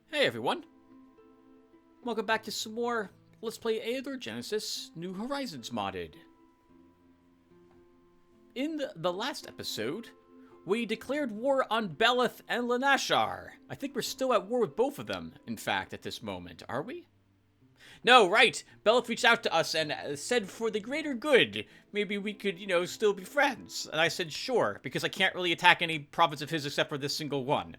Hey everyone, welcome back to some more Let's Play Eador Genesis New Horizons modded. In the last episode, we declared war on Beleth and Lanashar. I think we're still at war with both of them, in fact, at this moment, are we? No, right! Beleth reached out to us and said for the greater good, maybe we could, still be friends. And I said sure, because I can't really attack any province of his except for this single one.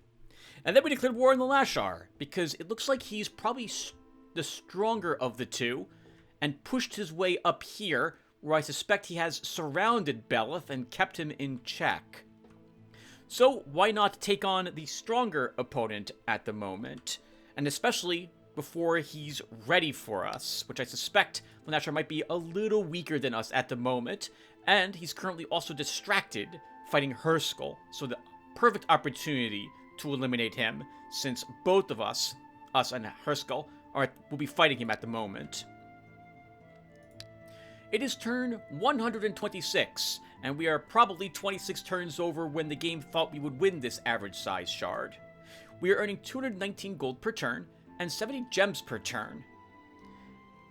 And then we declared war on the Lashar, because it looks like he's probably the stronger of the two, and pushed his way up here, where I suspect he has surrounded Beleth and kept him in check. So why not take on the stronger opponent at the moment, and especially before he's ready for us, which I suspect Lanashar might be a little weaker than us at the moment, and he's currently also distracted fighting Herskell, so the perfect opportunity to eliminate him, since both of us and Herskell, will be fighting him at the moment. It is turn 126, and we are probably 26 turns over when the game thought we would win this average size shard. We are earning 219 gold per turn, and 70 gems per turn.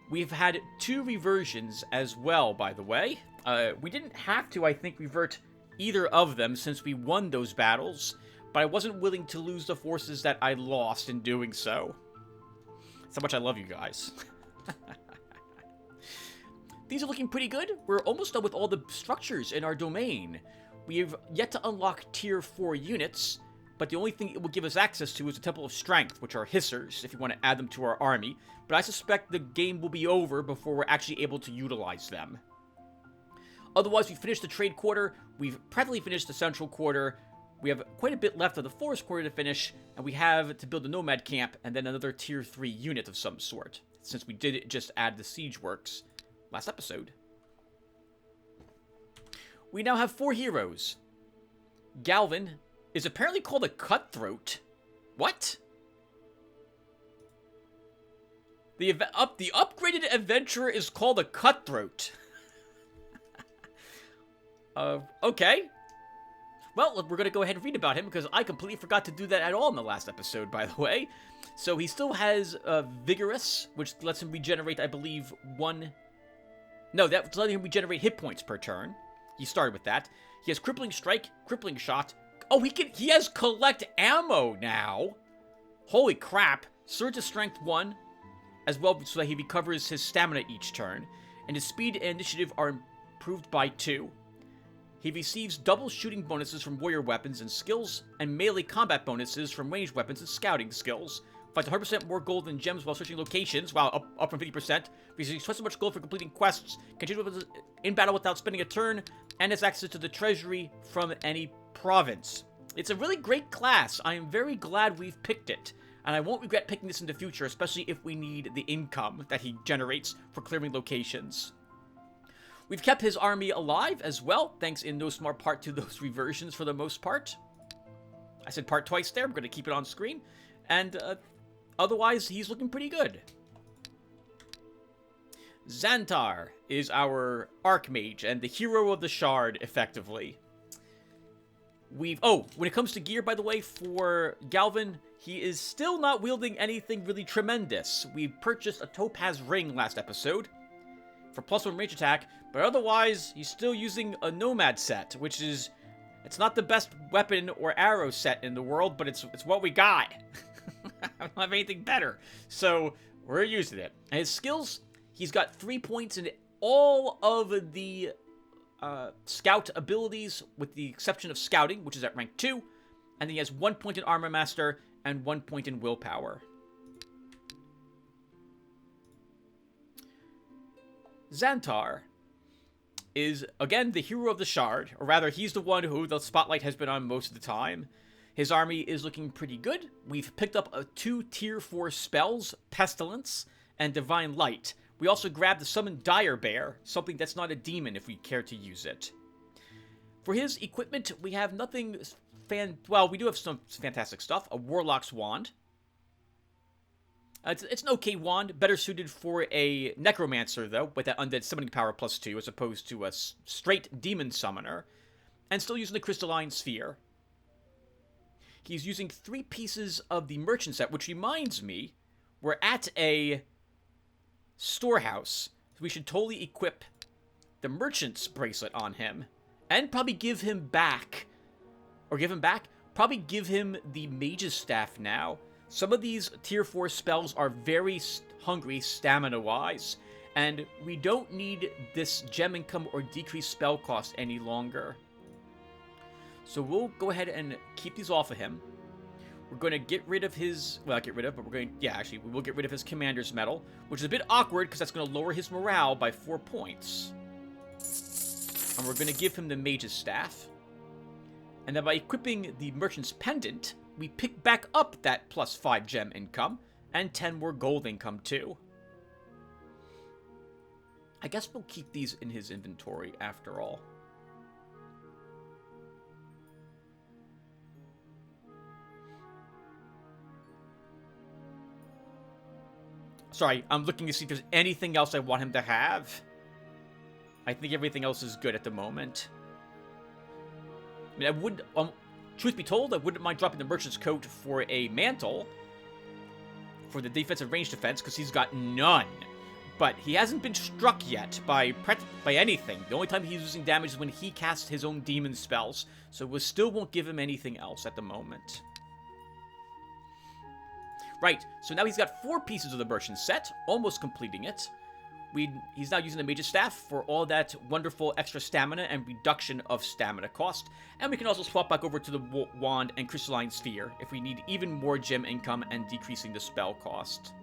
We've had 2 reversions as well, by the way. We didn't have to, I think, revert either of them since we won those battles, but I wasn't willing to lose the forces that I lost in doing so. That's how much I love you guys. These are looking pretty good. We're almost done with all the structures in our domain. We've yet to unlock tier 4 units, but the only thing it will give us access to is the Temple of Strength, which are hissers, if you want to add them to our army, but I suspect the game will be over before we're actually able to utilize them. Otherwise, we finished the trade quarter, we've practically finished the central quarter, we have quite a bit left of the forest quarter to finish, and we have to build a nomad camp and then another tier 3 unit of some sort, since we did just add the siege works last episode. We now have 4 heroes. Galvin is apparently called a cutthroat. What? The upgraded adventurer is called a cutthroat. Okay. Well, we're going to go ahead and read about him, because I completely forgot to do that at all in the last episode, by the way. So he still has Vigorous, which lets him regenerate, I believe, 1... No, that's letting him regenerate hit points per turn. He started with that. He has Crippling Strike, Crippling Shot. Oh, he has Collect Ammo now! Holy crap. Surge to Strength 1, as well, so that he recovers his stamina each turn. And his speed and initiative are improved by 2. He receives double shooting bonuses from warrior weapons and skills, and melee combat bonuses from ranged weapons and scouting skills. Finds 100% more gold than gems while searching locations, wow, up from 50%. Receives twice as much gold for completing quests. Continues in battle without spending a turn, and has access to the treasury from any province. It's a really great class. I am very glad we've picked it, and I won't regret picking this in the future, especially if we need the income that he generates for clearing locations. We've kept his army alive as well, thanks in no small part to those reversions for the most part. I said part twice there, I'm going to keep it on screen. And otherwise, he's looking pretty good. Xantar is our Archmage and the hero of the Shard, effectively. When it comes to gear, by the way, for Galvin, he is still not wielding anything really tremendous. We purchased a Topaz Ring last episode for +1 range attack, but otherwise, he's still using a Nomad set, which is... It's not the best weapon or arrow set in the world, but it's what we got. I don't have anything better, so we're using it. And his skills, he's got 3 points in all of the scout abilities, with the exception of scouting, which is at rank 2, and then he has 1 point in Armor Master and 1 point in Willpower. Xantar is, again, the hero of the Shard, or rather, he's the one who the spotlight has been on most of the time. His army is looking pretty good. We've picked up 2 tier 4 spells, Pestilence and Divine Light. We also grabbed the Summon Dire Bear, something that's not a demon if we care to use it. For his equipment, we have nothing we do have some fantastic stuff. A Warlock's Wand. It's an okay wand, better suited for a Necromancer, though, with that undead summoning power +2, as opposed to a straight demon summoner, and still using the Crystalline Sphere. he's using 3 pieces of the merchant set, which reminds me, we're at a storehouse. So we should totally equip the merchant's bracelet on him. And probably give him back. Or give him back? Probably give him the mage's staff now. Some of these tier 4 spells are very hungry stamina-wise. And we don't need this gem income or decreased spell cost any longer. So we'll go ahead and keep these off of him. We're going to get rid of his... Well, not get rid of, but we're going to... Yeah, actually, we will get rid of his commander's medal. Which is a bit awkward, because that's going to lower his morale by 4 points. And we're going to give him the mage's staff. And then by equipping the merchant's pendant, we pick back up that plus 5 gem income. And 10 more gold income, too. I guess we'll keep these in his inventory, after all. Sorry, I'm looking to see if there's anything else I want him to have. I think everything else is good at the moment. I mean, I would, truth be told, I wouldn't mind dropping the merchant's coat for a mantle for the defensive range defense, because he's got none. But he hasn't been struck yet by anything. The only time he's using damage is when he casts his own demon spells, so we still won't give him anything else at the moment. Right, so now he's got 4 pieces of the merchant set, almost completing it. He's now using the mage's staff for all that wonderful extra stamina and reduction of stamina cost. And we can also swap back over to the wand and crystalline sphere if we need even more gem income and decreasing the spell cost.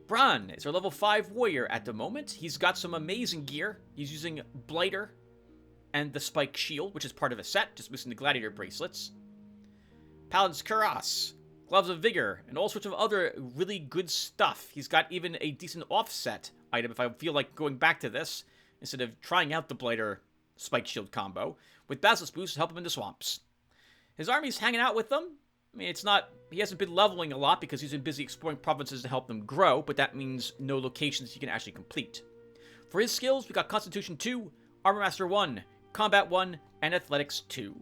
Bran is our level 5 warrior at the moment. He's got some amazing gear. He's using Blighter and the Spike Shield, which is part of a set, just missing the Gladiator bracelets. Paladin's Cuirass, Gloves of Vigor, and all sorts of other really good stuff. He's got even a decent offset item if I feel like going back to this, instead of trying out the Blighter Spike Shield combo, with Basilisk Boost to help him in the swamps. His army's hanging out with them. I mean, he hasn't been leveling a lot because he's been busy exploring provinces to help them grow, but that means no locations he can actually complete. For his skills, we got Constitution 2, Armor Master 1, Combat 1, and Athletics 2.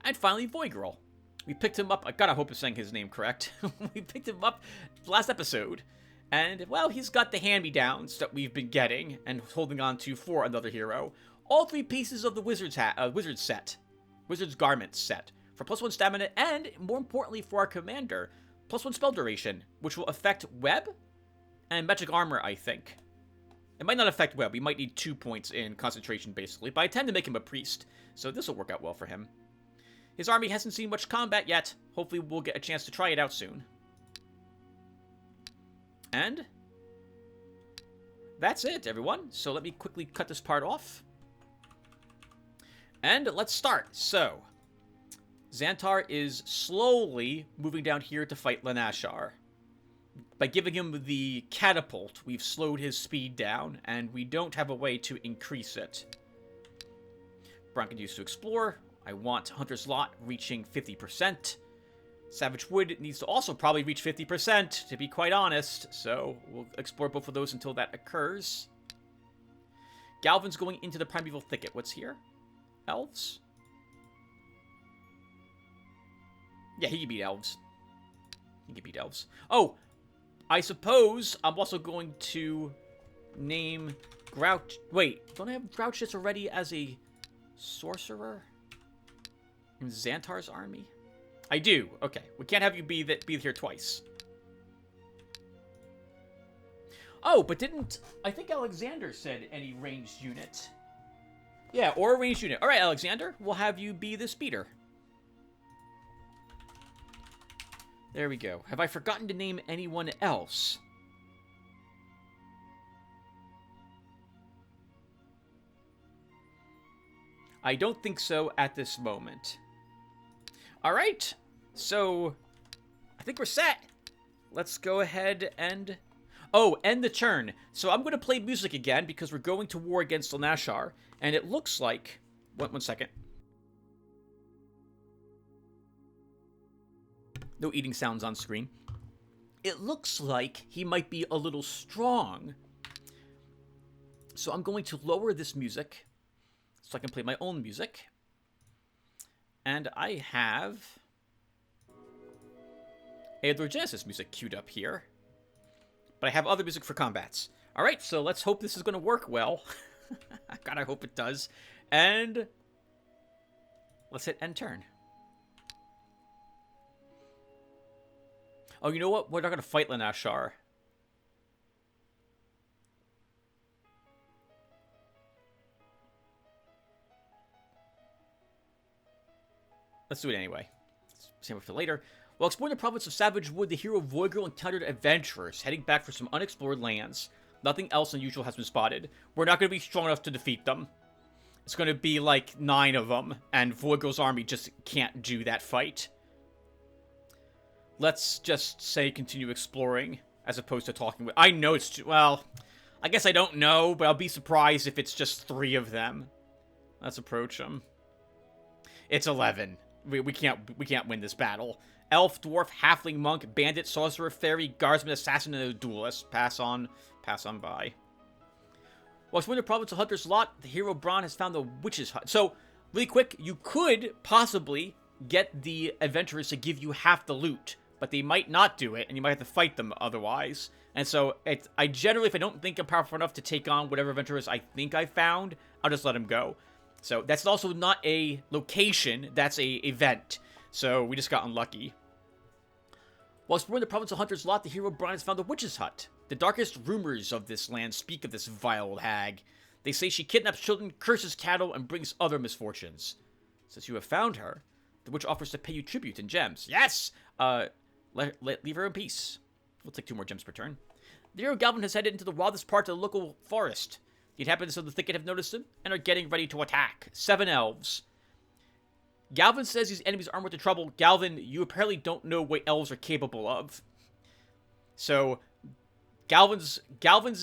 And finally, Voigirl. We picked him up. I gotta hope I'm saying his name correct. We picked him up last episode. And, well, he's got the hand-me-downs that we've been getting and holding on to for another hero. All 3 pieces of the Wizard's Garment set. For +1 stamina and, more importantly for our commander, +1 spell duration, which will affect Web and Magic Armor, I think. It might not affect Web. We might need 2 points in concentration, basically. But I tend to make him a priest, so this will work out well for him. His army hasn't seen much combat yet. Hopefully we'll get a chance to try it out soon. And that's it, everyone. So let me quickly cut this part off. And let's start. So, Xantar is slowly moving down here to fight Lanashar. By giving him the catapult, we've slowed his speed down, and we don't have a way to increase it. Bron can use to explore. I want Hunter's Lot reaching 50%. Savage Wood needs to also probably reach 50%, to be quite honest. So we'll explore both of those until that occurs. Galvin's going into the Primeval Thicket. What's here? Elves? Yeah, he can beat elves. He can beat elves. Oh, I suppose I'm also going to name Grouch... Wait, don't I have Grouchus already as a sorcerer? In Xantar's army? I do. Okay. We can't have you be here twice. Oh, but didn't... I think Alexander said any ranged unit. Yeah, or a ranged unit. Alright, Alexander. We'll have you be the speeder. There we go. Have I forgotten to name anyone else? I don't think so at this moment. Alright, so I think we're set. Let's go ahead and... Oh, end the turn. So I'm going to play music again because we're going to war against Lanashar. And it looks like... One second. No eating sounds on screen. It looks like he might be a little strong. So I'm going to lower this music so I can play my own music. And I have Eador Genesis music queued up here. But I have other music for combats. Alright, so let's hope this is going to work well. God, I hope it does. And let's hit end turn. Oh, you know what? We're not going to fight Lanashar. Let's do it anyway. Save it for later. While exploring the province of Savage Wood, the hero Voigirl encountered adventurers heading back for some unexplored lands. Nothing else unusual has been spotted. We're not going to be strong enough to defeat them. It's going to be like 9 of them, and Voigirl's army just can't do that fight. Let's just say continue exploring, as opposed to talking with... I know it's... well, I guess I don't know, but I'll be surprised if it's just 3 of them. Let's approach them. It's 11. We can't win this battle. Elf, dwarf, halfling, monk, bandit, sorcerer, fairy, guardsman, assassin, and a duelist. Pass on by. While exploring the province of Hunter's Lot, the hero Bron has found the witch's hut. So, really quick, you could possibly get the adventurers to give you half the loot, but they might not do it, and you might have to fight them otherwise. And so, I generally, if I don't think I'm powerful enough to take on whatever adventurers I think I found, I'll just let them go. So, that's also not a location, that's a event. So, we just got unlucky. While exploring the province of Hunter's Lot, the hero Brian has found the witch's hut. The darkest rumors of this land speak of this vile hag. They say she kidnaps children, curses cattle, and brings other misfortunes. Since you have found her, the witch offers to pay you tribute in gems. Yes! Leave her in peace. We'll take 2 more gems per turn. The hero Galvin has headed into the wildest part of the local forest. The inhabitants of the thicket have noticed him and are getting ready to attack. 7 elves. Galvin says these enemies aren't worth the trouble. Galvin, you apparently don't know what elves are capable of. So, Galvin's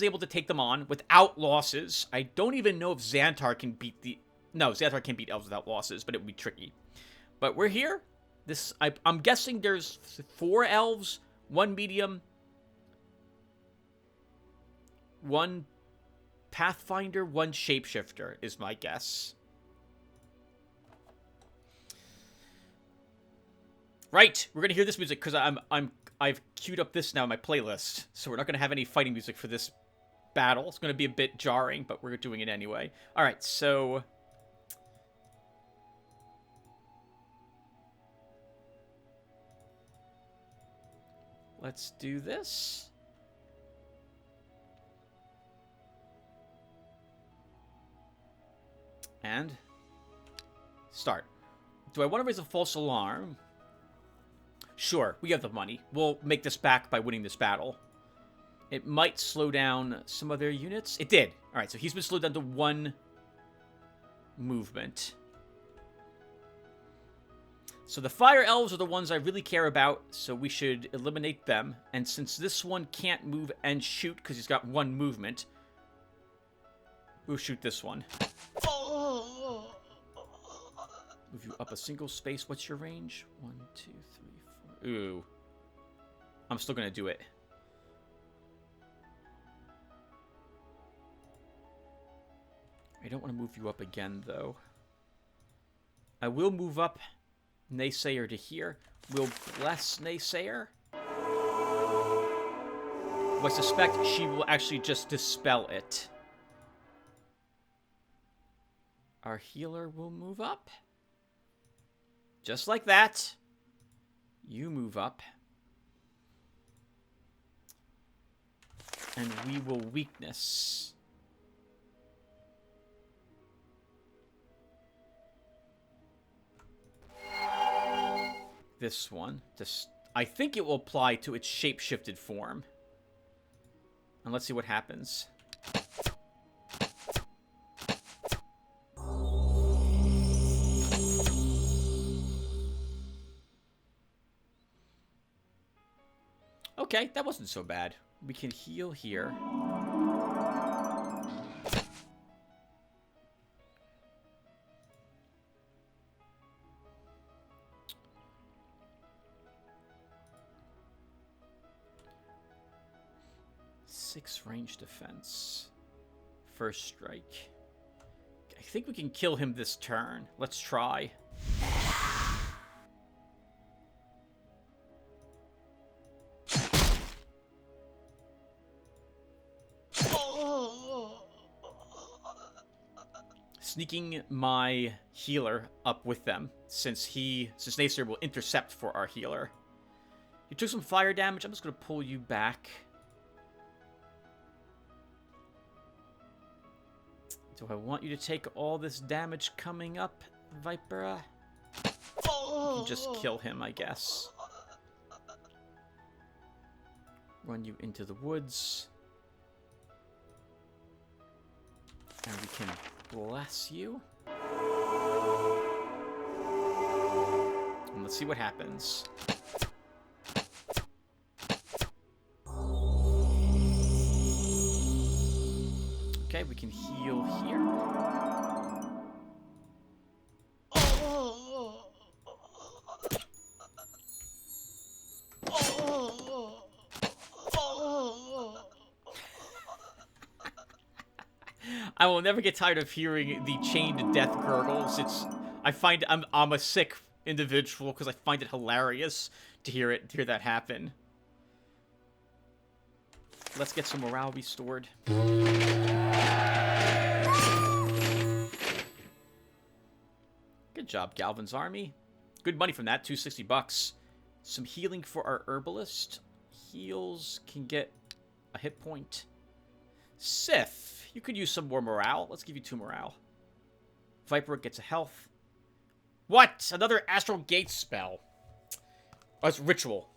able to take them on without losses. I don't even know if Xantar can beat the... No, Xantar can't beat elves without losses, but it would be tricky. But we're here. I'm guessing there's 4 elves, 1 medium, 1 Pathfinder, 1 shapeshifter is my guess. Right, we're gonna hear this music because I've queued up this now in my playlist, so we're not gonna have any fighting music for this battle. It's gonna be a bit jarring, but we're doing it anyway. All right, so let's do this. And start. Do I want to raise a false alarm? Sure, we have the money. We'll make this back by winning this battle. It might slow down some of their units. It did. Alright, so he's been slowed down to 1 movement. So the fire elves are the ones I really care about, so we should eliminate them. And since this one can't move and shoot because he's got 1 movement, we'll shoot this one. Move you up a single space. What's your range? 1, 2, 3, 4. Ooh. I'm still gonna do it. I don't want to move you up again, though. I will move up Naysayer to here. We'll bless Naysayer. I suspect she will actually just dispel it. Our healer will move up. Just like that. You move up. And we will weakness. This one. I think it will apply to its shape-shifted form. And let's see what happens. Okay, that wasn't so bad. We can heal here. Six range defense. First strike. I think we can kill him this turn. Let's try. Sneaking my healer up with them, since Nacer will intercept for our healer. You took some fire damage. I'm just going to pull you back. Do I want you to take all this damage coming up, Vipera? You can just kill him, I guess. Run you into the woods. And we can bless you. And let's see what happens. Okay, we can heal here. I will never get tired of hearing the chained death gurgles. I'm a sick individual because I find it hilarious to hear that happen. Let's get some morale restored. Good job, Galvin's army. Good money from that, $260. Some healing for our herbalist. Heals can get a hit point. Sif, you could use some more morale. Let's give you 2 morale. Viper gets a health. What? Another Astral Gate spell. Oh, it's ritual.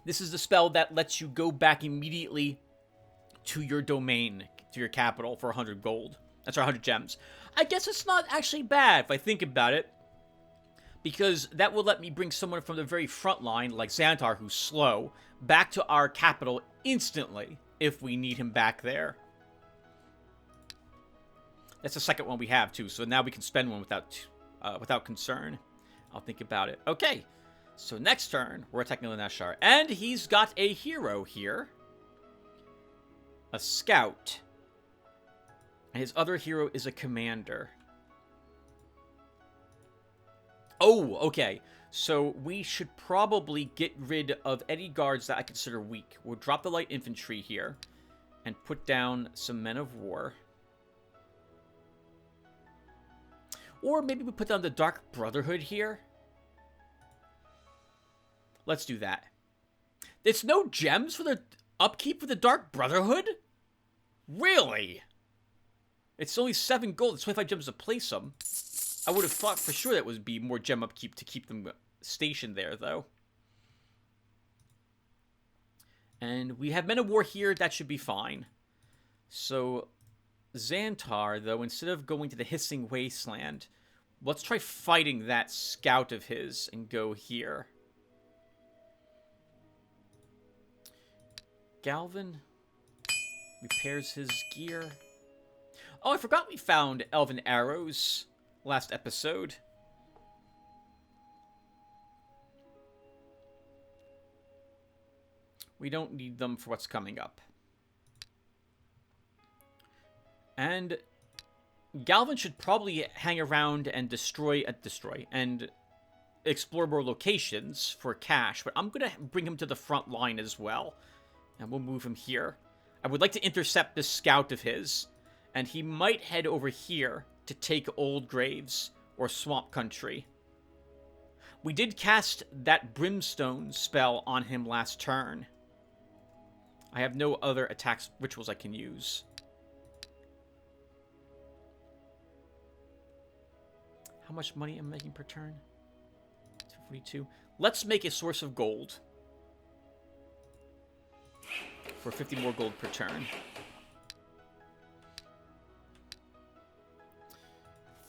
This is the spell that lets you go back immediately to your domain, to your capital, for 100 gold. That's our 100 gems. I guess it's not actually bad if I think about it, because that will let me bring someone from the very front line, like Xantar, who's slow, back to our capital instantly if we need him back there. That's the second one we have, too, so now we can spend one without concern. I'll think about it. Okay, so next turn, we're attacking Lanashar, and he's got a hero here. A scout. And his other hero is a commander. Oh, okay. So we should probably get rid of any guards that I consider weak. We'll drop the light infantry here and put down some men of war. Or maybe we put down the Dark Brotherhood here. Let's do that. There's no gems for the upkeep for the Dark Brotherhood? Really? It's only 7 gold. It's 25 gems to place them. I would have thought for sure that would be more gem upkeep to keep them stationed there, though. And we have men of war here. That should be fine. So, Xantar, though, instead of going to the Hissing Wasteland, let's try fighting that scout of his and go here. Galvin repairs his gear. Oh, I forgot we found elven arrows last episode. We don't need them for what's coming up. And Galvin should probably hang around and destroy and explore more locations for cash, but I'm going to bring him to the front line as well. And we'll move him here. I would like to intercept this scout of his, and he might head over here to take Old Graves or Swamp Country. We did cast that Brimstone spell on him last turn. I have no other attacks rituals I can use. How much money am I making per turn? 242. Let's make a source of gold. For 50 more gold per turn.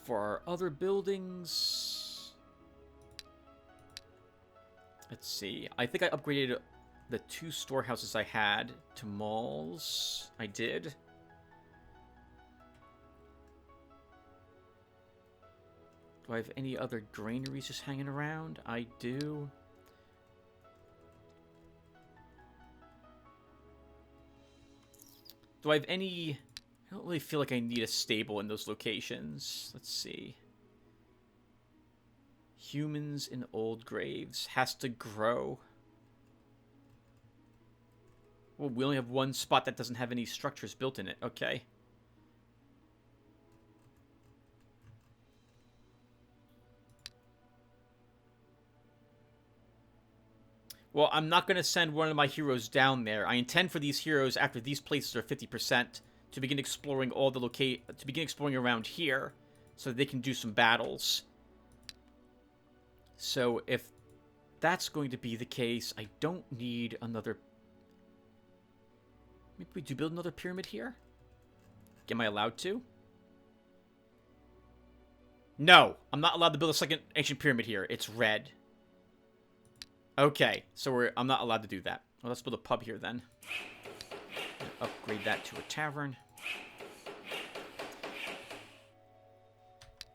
For our other buildings... Let's see. I think I upgraded the 2 storehouses I had to malls. I did. Do I have any other granaries just hanging around? I do. Do I have any... I don't really feel like I need a stable in those locations. Let's see. Humans in old graves. Has to grow. Well, we only have one spot that doesn't have any structures built in it. Okay. Well, I'm not going to send one of my heroes down there. I intend for these heroes, after these places are 50%, to begin exploring all the to begin exploring around here, so that they can do some battles. So if that's going to be the case, I don't need another... Maybe we do build another pyramid here? Am I allowed to? No, I'm not allowed to build a second ancient pyramid here. It's red. Okay, so I'm not allowed to do that. Well, let's build a pub here then. Upgrade that to a tavern.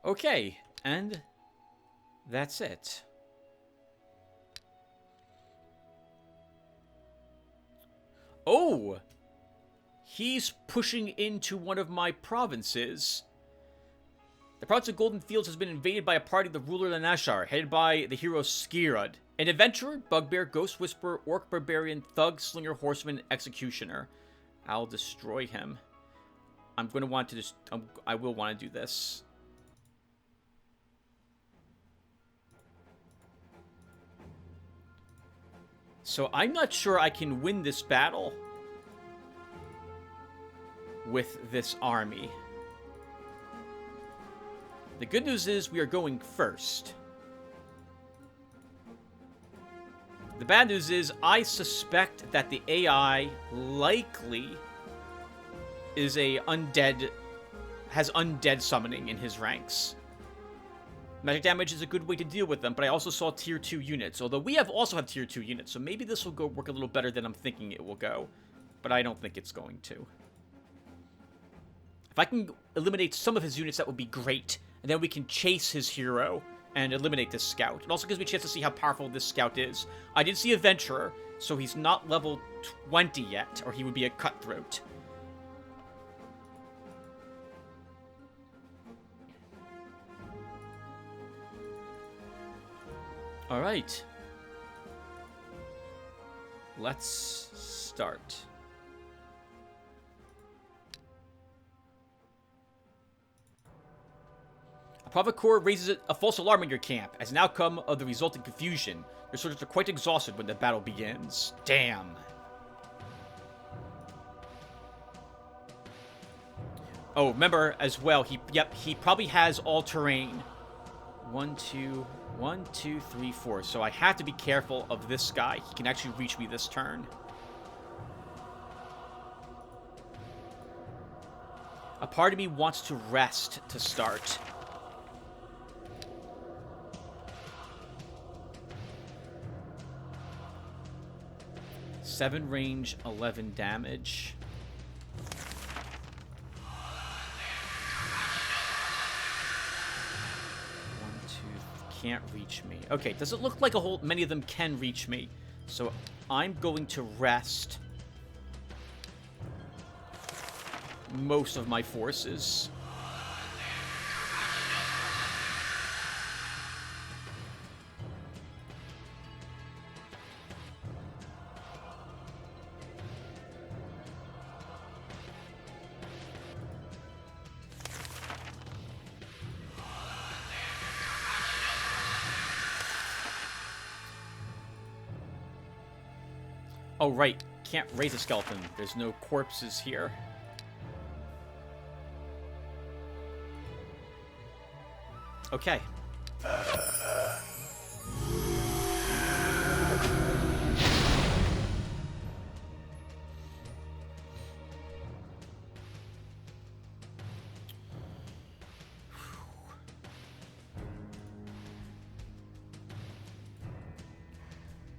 Okay, and that's it. Oh! He's pushing into one of my provinces. The province of Golden Fields has been invaded by a party of the ruler of the Nashar, headed by the hero Skirad. An adventurer, bugbear, ghost whisperer, orc barbarian, thug, slinger, horseman, executioner. I'll destroy him. I'm going to want to just... I will want to do this. So I'm not sure I can win this battle with this army. The good news is we are going first. The bad news is I suspect that the AI likely is a undead, has undead summoning in his ranks. Magic damage is a good way to deal with them, but I also saw tier 2 units, although we also have tier 2 units, so maybe this will go work a little better than I'm thinking it will go, but I don't think it's going to. If I can eliminate some of his units, that would be great, and then we can chase his hero and eliminate this scout. It also gives me a chance to see how powerful this scout is. I did see Adventurer, so he's not level 20 yet, or he would be a cutthroat. Alright. Let's start. A provocateur raises a false alarm in your camp. As an outcome of the resulting confusion, your soldiers are quite exhausted when the battle begins. Damn. Oh, remember as well, he probably has all terrain. 1, 2, 3, 4. So I have to be careful of this guy. He can actually reach me this turn. A part of me wants to rest to start. Seven range, 11 damage. 1, 2, can't reach me. Okay, does it look like many of them can reach me? So I'm going to rest most of my forces. Oh, right. Can't raise a skeleton. There's no corpses here. Okay.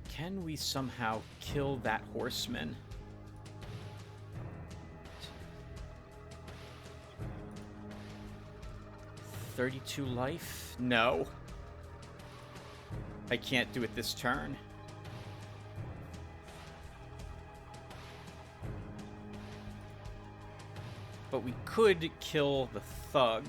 Can we somehow kill that horseman? $32 life? No. I can't do it this turn. But we could kill the thug.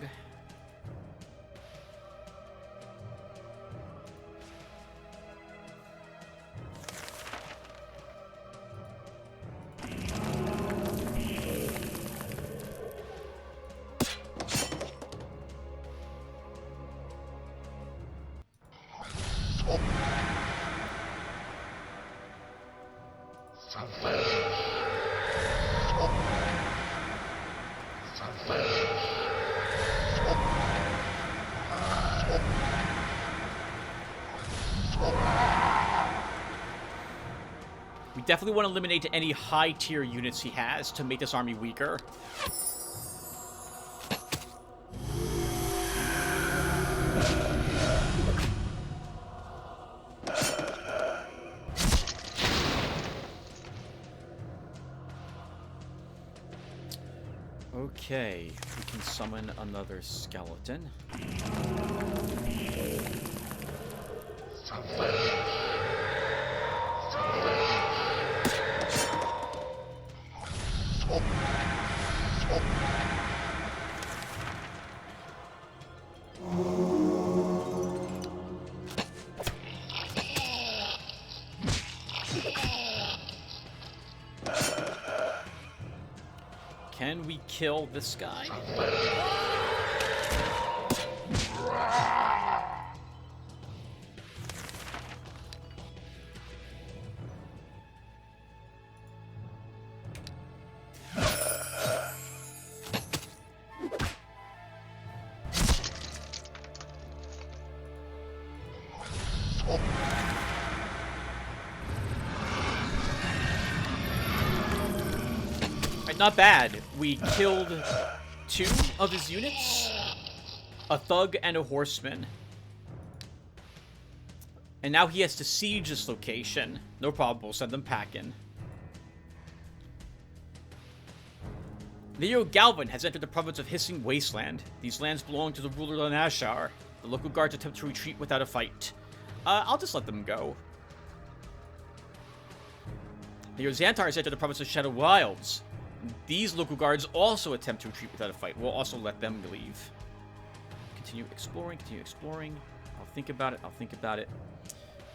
We definitely want to eliminate any high-tier units he has to make this army weaker. Okay, we can summon another skeleton. Can we kill this guy? Not bad. We killed 2 of his units. A thug and a horseman. And now he has to siege this location. No problem, we'll send them packing. Leo Galvin has entered the province of Hissing Wasteland. These lands belong to the ruler Lanashar. The local guards attempt to retreat without a fight. I'll just let them go. Leo Xantar has entered the province of Shadow Wilds. These local guards also attempt to retreat without a fight. We'll also let them leave. Continue exploring, continue exploring. I'll think about it, I'll think about it.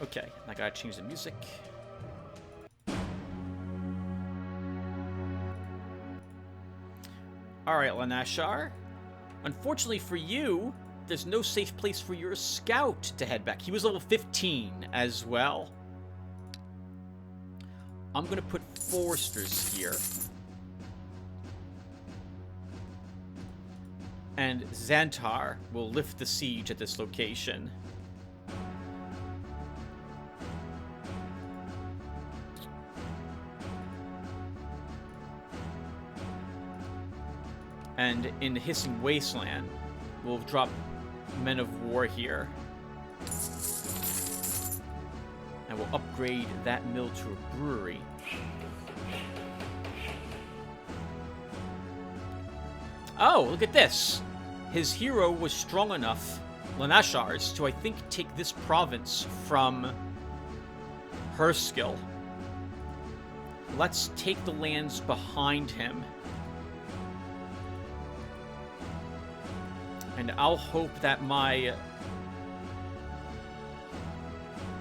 Okay, I gotta change the music. Alright, Lanashar. Unfortunately for you, there's no safe place for your scout to head back. He was level 15 as well. I'm gonna put foresters here. And Xantar will lift the siege at this location. And in the Hissing Wasteland, we'll drop Men of War here. And we'll upgrade that mill to a brewery. Oh, look at this. His hero was strong enough, Lanashar's, to, I think, take this province from her skill. Let's take the lands behind him. And I'll hope that my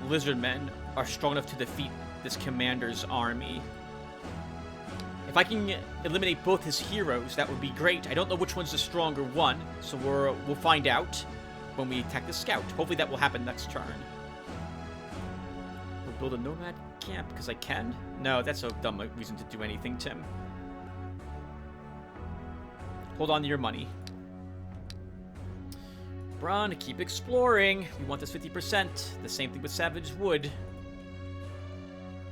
lizardmen are strong enough to defeat this commander's army. If I can eliminate both his heroes, that would be great. I don't know which one's the stronger one, so we'll find out when we attack the scout. Hopefully that will happen next turn. We'll build a nomad camp because I can. No, that's a dumb reason to do anything, Tim. Hold on to your money. Braun, keep exploring. We want this 50%. The same thing with Savage Wood.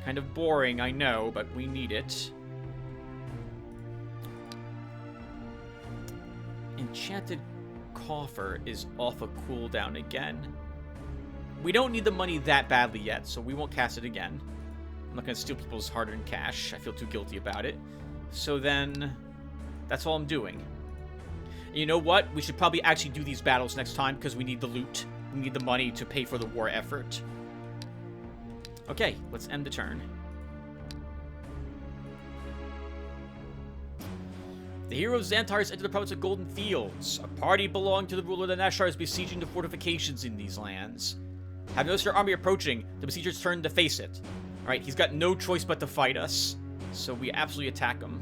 Kind of boring, I know, but we need it. Enchanted Coffer is off a cooldown again. We don't need the money that badly yet, so we won't cast it again. I'm not going to steal people's hard-earned cash. I feel too guilty about it. So then, that's all I'm doing. And you know what? We should probably actually do these battles next time because we need the loot. We need the money to pay for the war effort. Okay, let's end the turn. The heroes Xantars enter the province of Golden Fields. A party belonging to the ruler of the Nashar is besieging the fortifications in these lands. Have noticed your army approaching. The besiegers turn to face it. Alright, he's got no choice but to fight us. So we absolutely attack him.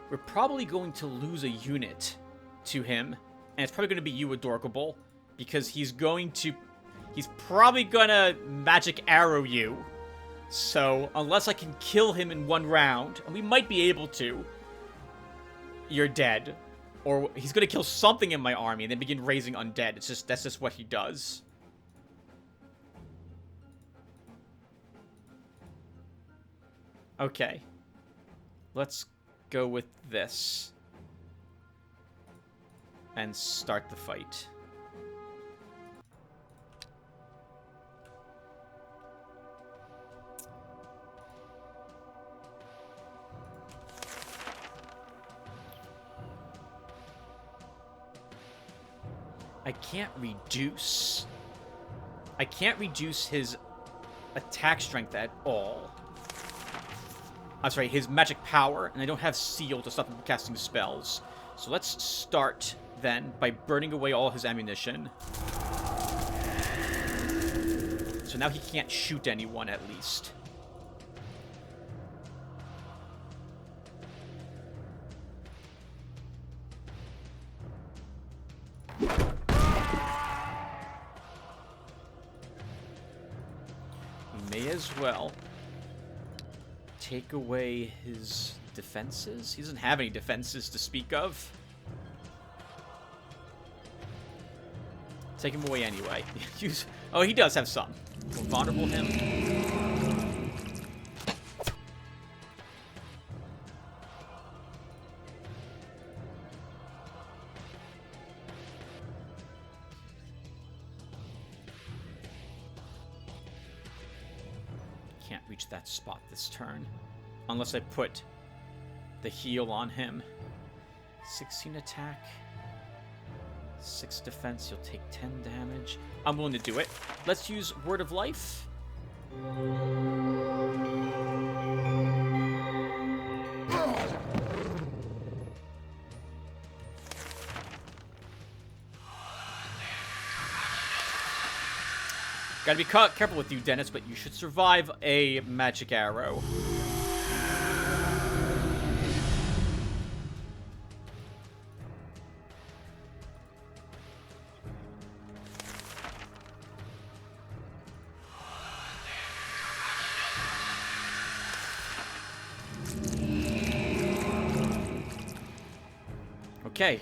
We're probably going to lose a unit to him. And it's probably going to be you, Adorkable. Because he's probably gonna magic arrow you. So, unless I can kill him in one round, and we might be able to, you're dead. Or he's gonna kill something in my army and then begin raising undead. That's just what he does. Okay. Let's go with this. And start the fight. I can't reduce his attack strength at all. I'm sorry, his magic power, and I don't have seal to stop him from casting spells. So let's start, then, by burning away all his ammunition. So now he can't shoot anyone, at least. May as well take away his defenses. He doesn't have any defenses to speak of. Take him away anyway. Oh, he does have some. We'll vulnerable him. Can't reach that spot this turn. Unless I put the heal on him. 16 attack. 6 defense. You'll take 10 damage. I'm willing to do it. Let's use Word of Life. Gotta be careful with you, Dennis, but you should survive a magic arrow. Okay,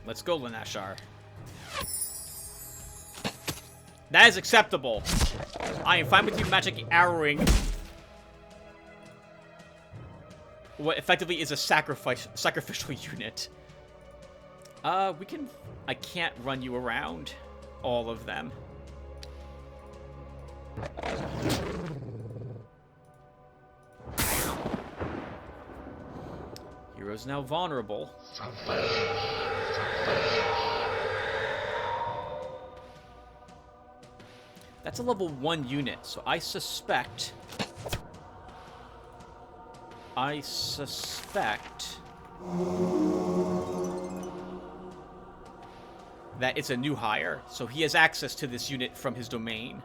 let's go, Lanashar. That is acceptable. I am fine with you magic arrowing what effectively is a sacrificial unit. I can't run you around all of them. Hero's now vulnerable. That's a level 1 unit, so I suspect that it's a new hire, so he has access to this unit from his domain.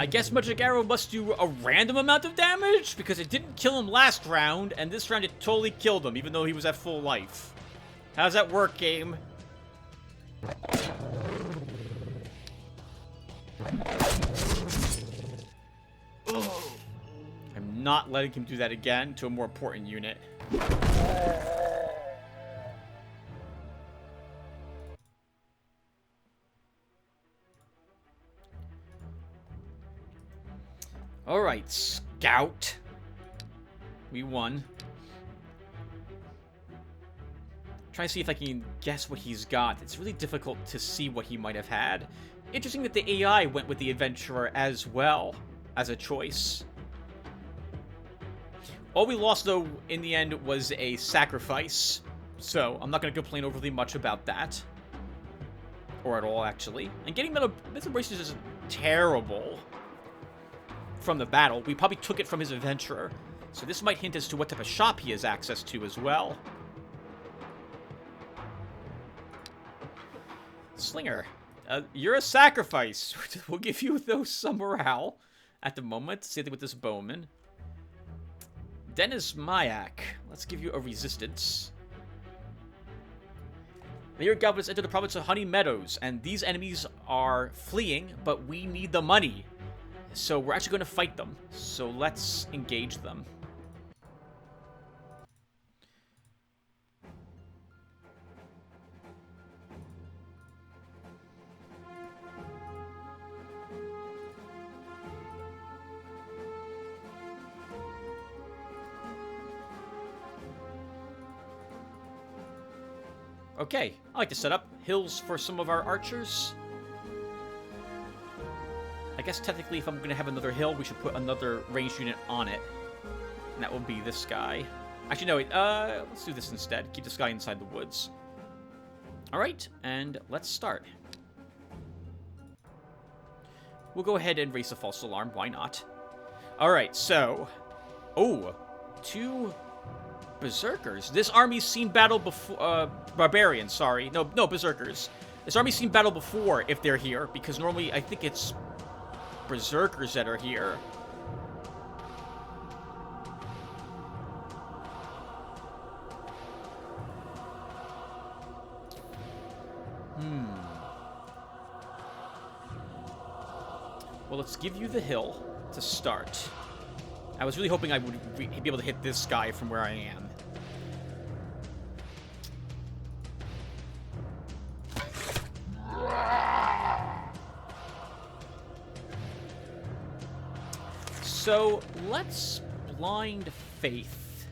I guess Magic Arrow must do a random amount of damage, because it didn't kill him last round, and this round it totally killed him, even though he was at full life. How's that work, game? not letting him do that again to a more important unit. Alright, Scout. We won. Trying to see if I can guess what he's got. It's really difficult to see what he might have had. Interesting that the AI went with the Adventurer as well as a choice. All we lost, though, in the end was a sacrifice. So, I'm not going to complain overly much about that. Or at all, actually. And getting Metal Bracers isn't terrible from the battle. We probably took it from his Adventurer. So this might hint as to what type of shop he has access to as well. Slinger. You're a sacrifice. We'll give you, though, some morale at the moment. Same thing with this bowman. Dennis Mayak. Let's give you a resistance. The goblins enter the province of Honey Meadows, and these enemies are fleeing, but we need the money. So we're actually going to fight them. So let's engage them. Okay, I like to set up hills for some of our archers. I guess technically if I'm going to have another hill, we should put another ranged unit on it. And that will be this guy. Actually, no, wait, let's do this instead. Keep this guy inside the woods. Alright, and let's start. We'll go ahead and raise a false alarm, why not? Alright, so... Oh, 2... Berserkers. This army's seen battle before, barbarians, sorry. No, berserkers. This army's seen battle before if they're here, because normally I think it's berserkers that are here. Well, let's give you the hill to start. I was really hoping I would be able to hit this guy from where I am. So, let's Blind Faith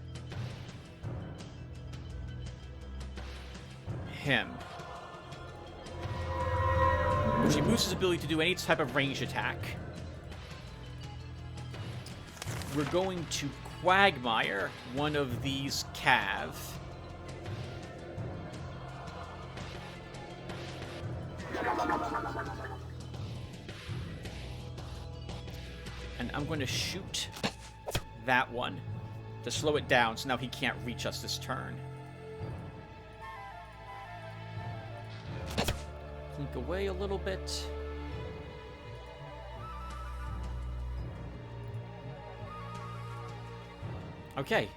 him. Which boosts his ability to do any type of ranged attack. We're going to Quagmire one of these Cav. And I'm going to shoot that one to slow it down so now he can't reach us this turn. Blink away a little bit. Okay.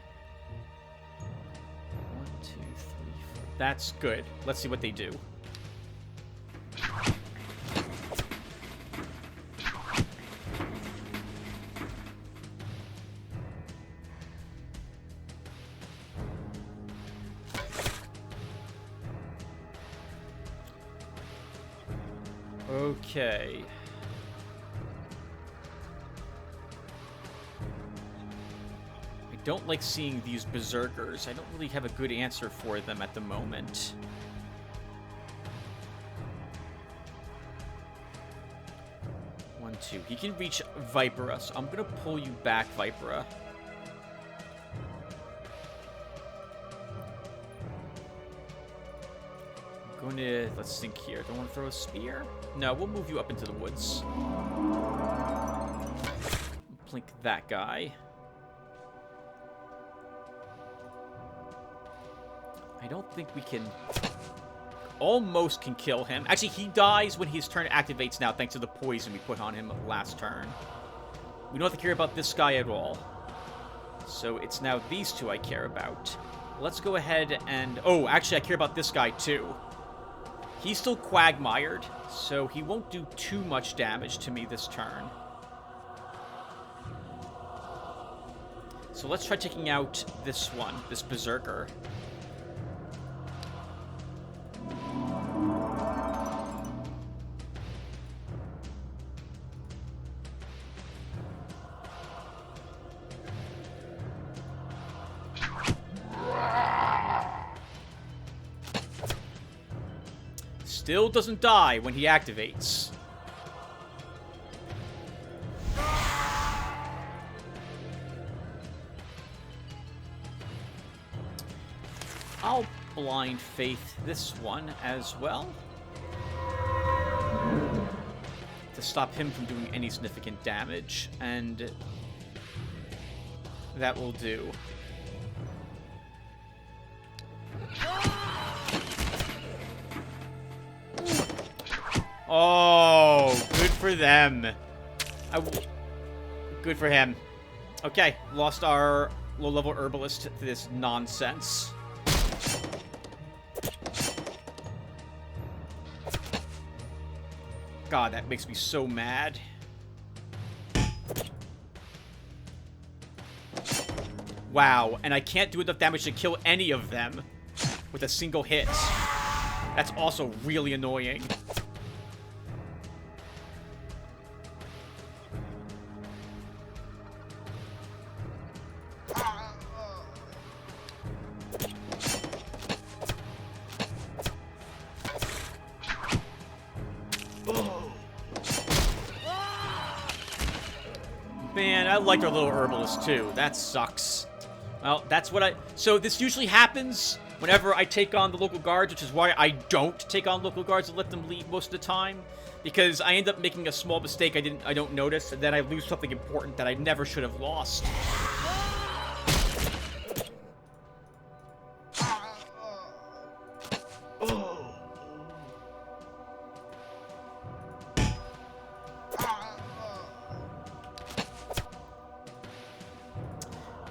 1, 2, 3, 4. That's good. Let's see what they do. Okay. I don't like seeing these berserkers. I don't really have a good answer for them at the moment. One, two. He can reach Vipera, so I'm gonna pull you back, Vipera. I'm gonna, let's think here. Don't want to throw a spear? No, we'll move you up into the woods. Blink that guy. I don't think we can... Almost can kill him. Actually, he dies when his turn activates now, thanks to the poison we put on him last turn. We don't have to care about this guy at all. So it's now these two I care about. Let's go ahead and... Oh, actually, I care about this guy, too. He's still quagmired, so he won't do too much damage to me this turn. So let's try taking out this one, this berserker. Still doesn't die when he activates. I'll blind faith this one as well. To stop him from doing any significant damage, and that will do. Oh, good for them. Good for him. Okay, lost our low-level herbalist to this nonsense. God, that makes me so mad. Wow, and I can't do enough damage to kill any of them with a single hit. That's also really annoying. Man, I like our little herbalist too. That sucks. Well, that's what so this usually happens whenever I take on the local guards, which is why I don't take on local guards and let them lead most of the time. Because I end up making a small mistake I don't notice, and then I lose something important that I never should have lost.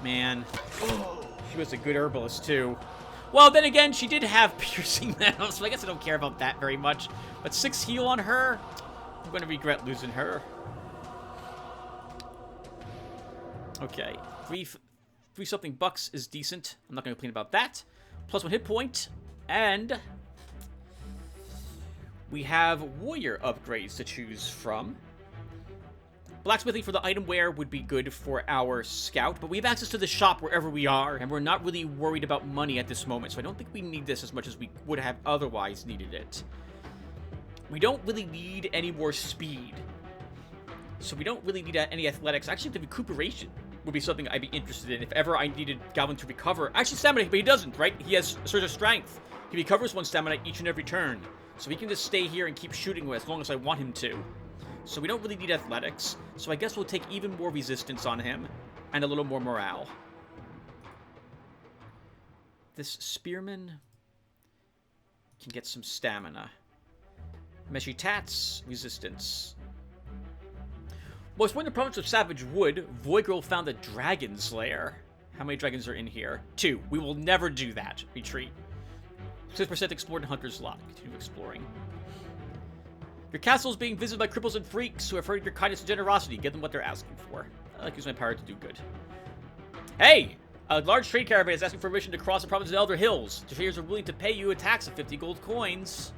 Man, she was a good herbalist too. Well, then again, she did have piercing now, so I guess I don't care about that very much. But 6 heal on her, I'm going to regret losing her. Okay, three something bucks is decent. I'm not going to complain about that. Plus 1 hit point, and we have warrior upgrades to choose from. Blacksmithing for the item wear would be good for our scout, but we have access to the shop wherever we are, and we're not really worried about money at this moment, so I don't think we need this as much as we would have otherwise needed it. We don't really need any more speed, so we don't really need any athletics. Actually, the recuperation would be something I'd be interested in if ever I needed Galvin to recover. Actually, stamina, but he doesn't, right? He has a surge of strength. He recovers 1 stamina each and every turn, so he can just stay here and keep shooting as long as I want him to. So we don't really need athletics, so I guess we'll take even more resistance on him, and a little more morale. This spearman can get some stamina. Meshy tats, resistance. Well, it's when the province of Savage Wood, Voigirl found a dragon's lair. How many dragons are in here? 2. We will never do that. Retreat. 6% explored in Hunter's Lot. Continue exploring. Your castle is being visited by cripples and freaks who have heard your kindness and generosity. Give them what they're asking for. I like using my power to do good. Hey! A large trade caravan is asking for permission to cross the province of Elder Hills. The traders are willing to pay you a tax of 50 gold coins.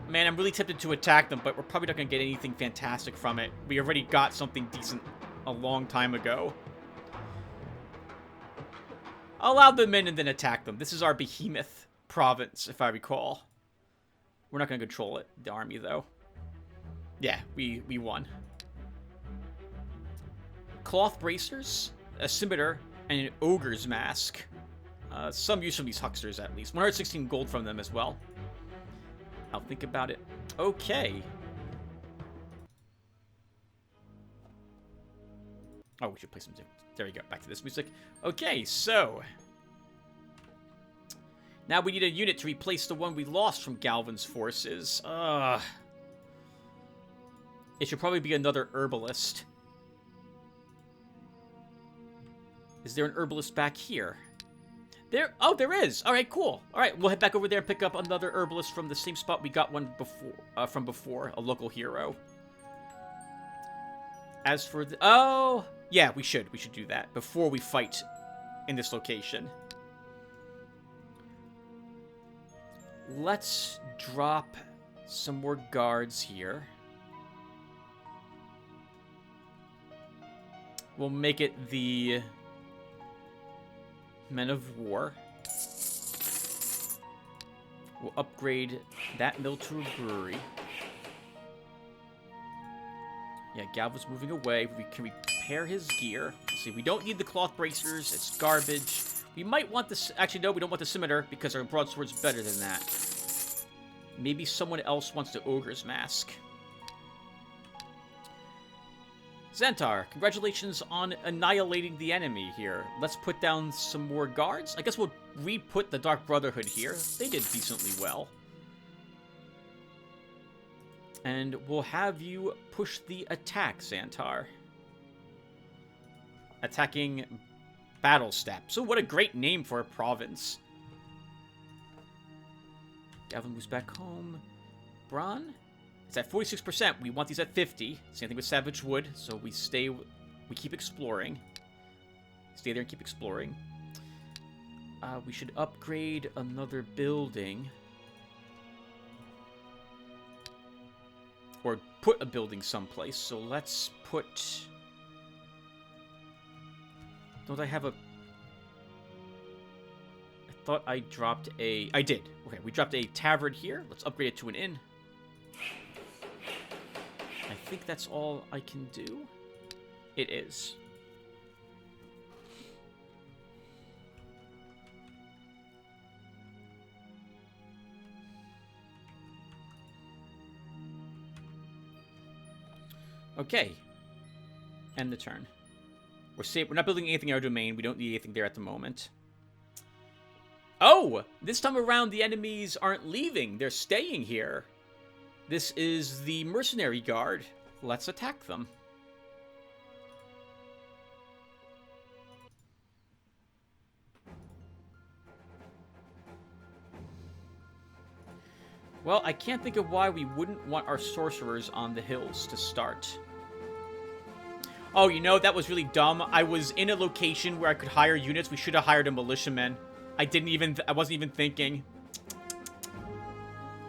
Man, I'm really tempted to attack them, but we're probably not going to get anything fantastic from it. We already got something decent a long time ago. I'll allow them in and then attack them. This is our behemoth province, if I recall. We're not going to control it, the army, though. Yeah, we won. Cloth bracers, a scimitar, and an ogre's mask. Some use from these hucksters, at least. 116 gold from them as well. I'll think about it. Okay. Oh, we should play some music. There we go. Back to this music. Okay, so now we need a unit to replace the one we lost from Galvin's forces. It should probably be another herbalist. Is there an herbalist back here? Oh, there is. All right, cool. All right, we'll head back over there and pick up another herbalist from the same spot we got one before, from before, a local hero. As for the... Oh! Yeah, we should. We should do that before we fight in this location. Let's drop some more guards here. We'll make it the Men of War. We'll upgrade that mill to a brewery. Yeah, Galva's moving away. We can repair his gear. Let's see, we don't need the cloth bracers. It's garbage. We might want this... Actually, no, we don't want the scimitar because our broadsword's better than that. Maybe someone else wants the ogre's mask. Xantar, congratulations on annihilating the enemy here. Let's put down some more guards. I guess we'll re-put the Dark Brotherhood here. They did decently well. And we'll have you push the attack, Xantar. Attacking Battle Step. So what a great name for a province. Gavin moves back home. Bron? It's at 46%. We want these at 50. Same thing with Savage Wood. So we stay... We keep exploring. Stay there and keep exploring. We should upgrade another building. Or put a building someplace. So let's put... Don't I have a... I thought I dropped a... I did. Okay, we dropped a tavern here. Let's upgrade it to an inn. I think that's all I can do. It is. Okay. End the turn. We're safe. We're not building anything in our domain. We don't need anything there at the moment. Oh! This time around, the enemies aren't leaving. They're staying here. This is the Mercenary Guard. Let's attack them. Well, I can't think of why we wouldn't want our sorcerers on the hills to start. Oh, you know, that was really dumb. I was in a location where I could hire units. We should have hired a militiaman. I wasn't even thinking.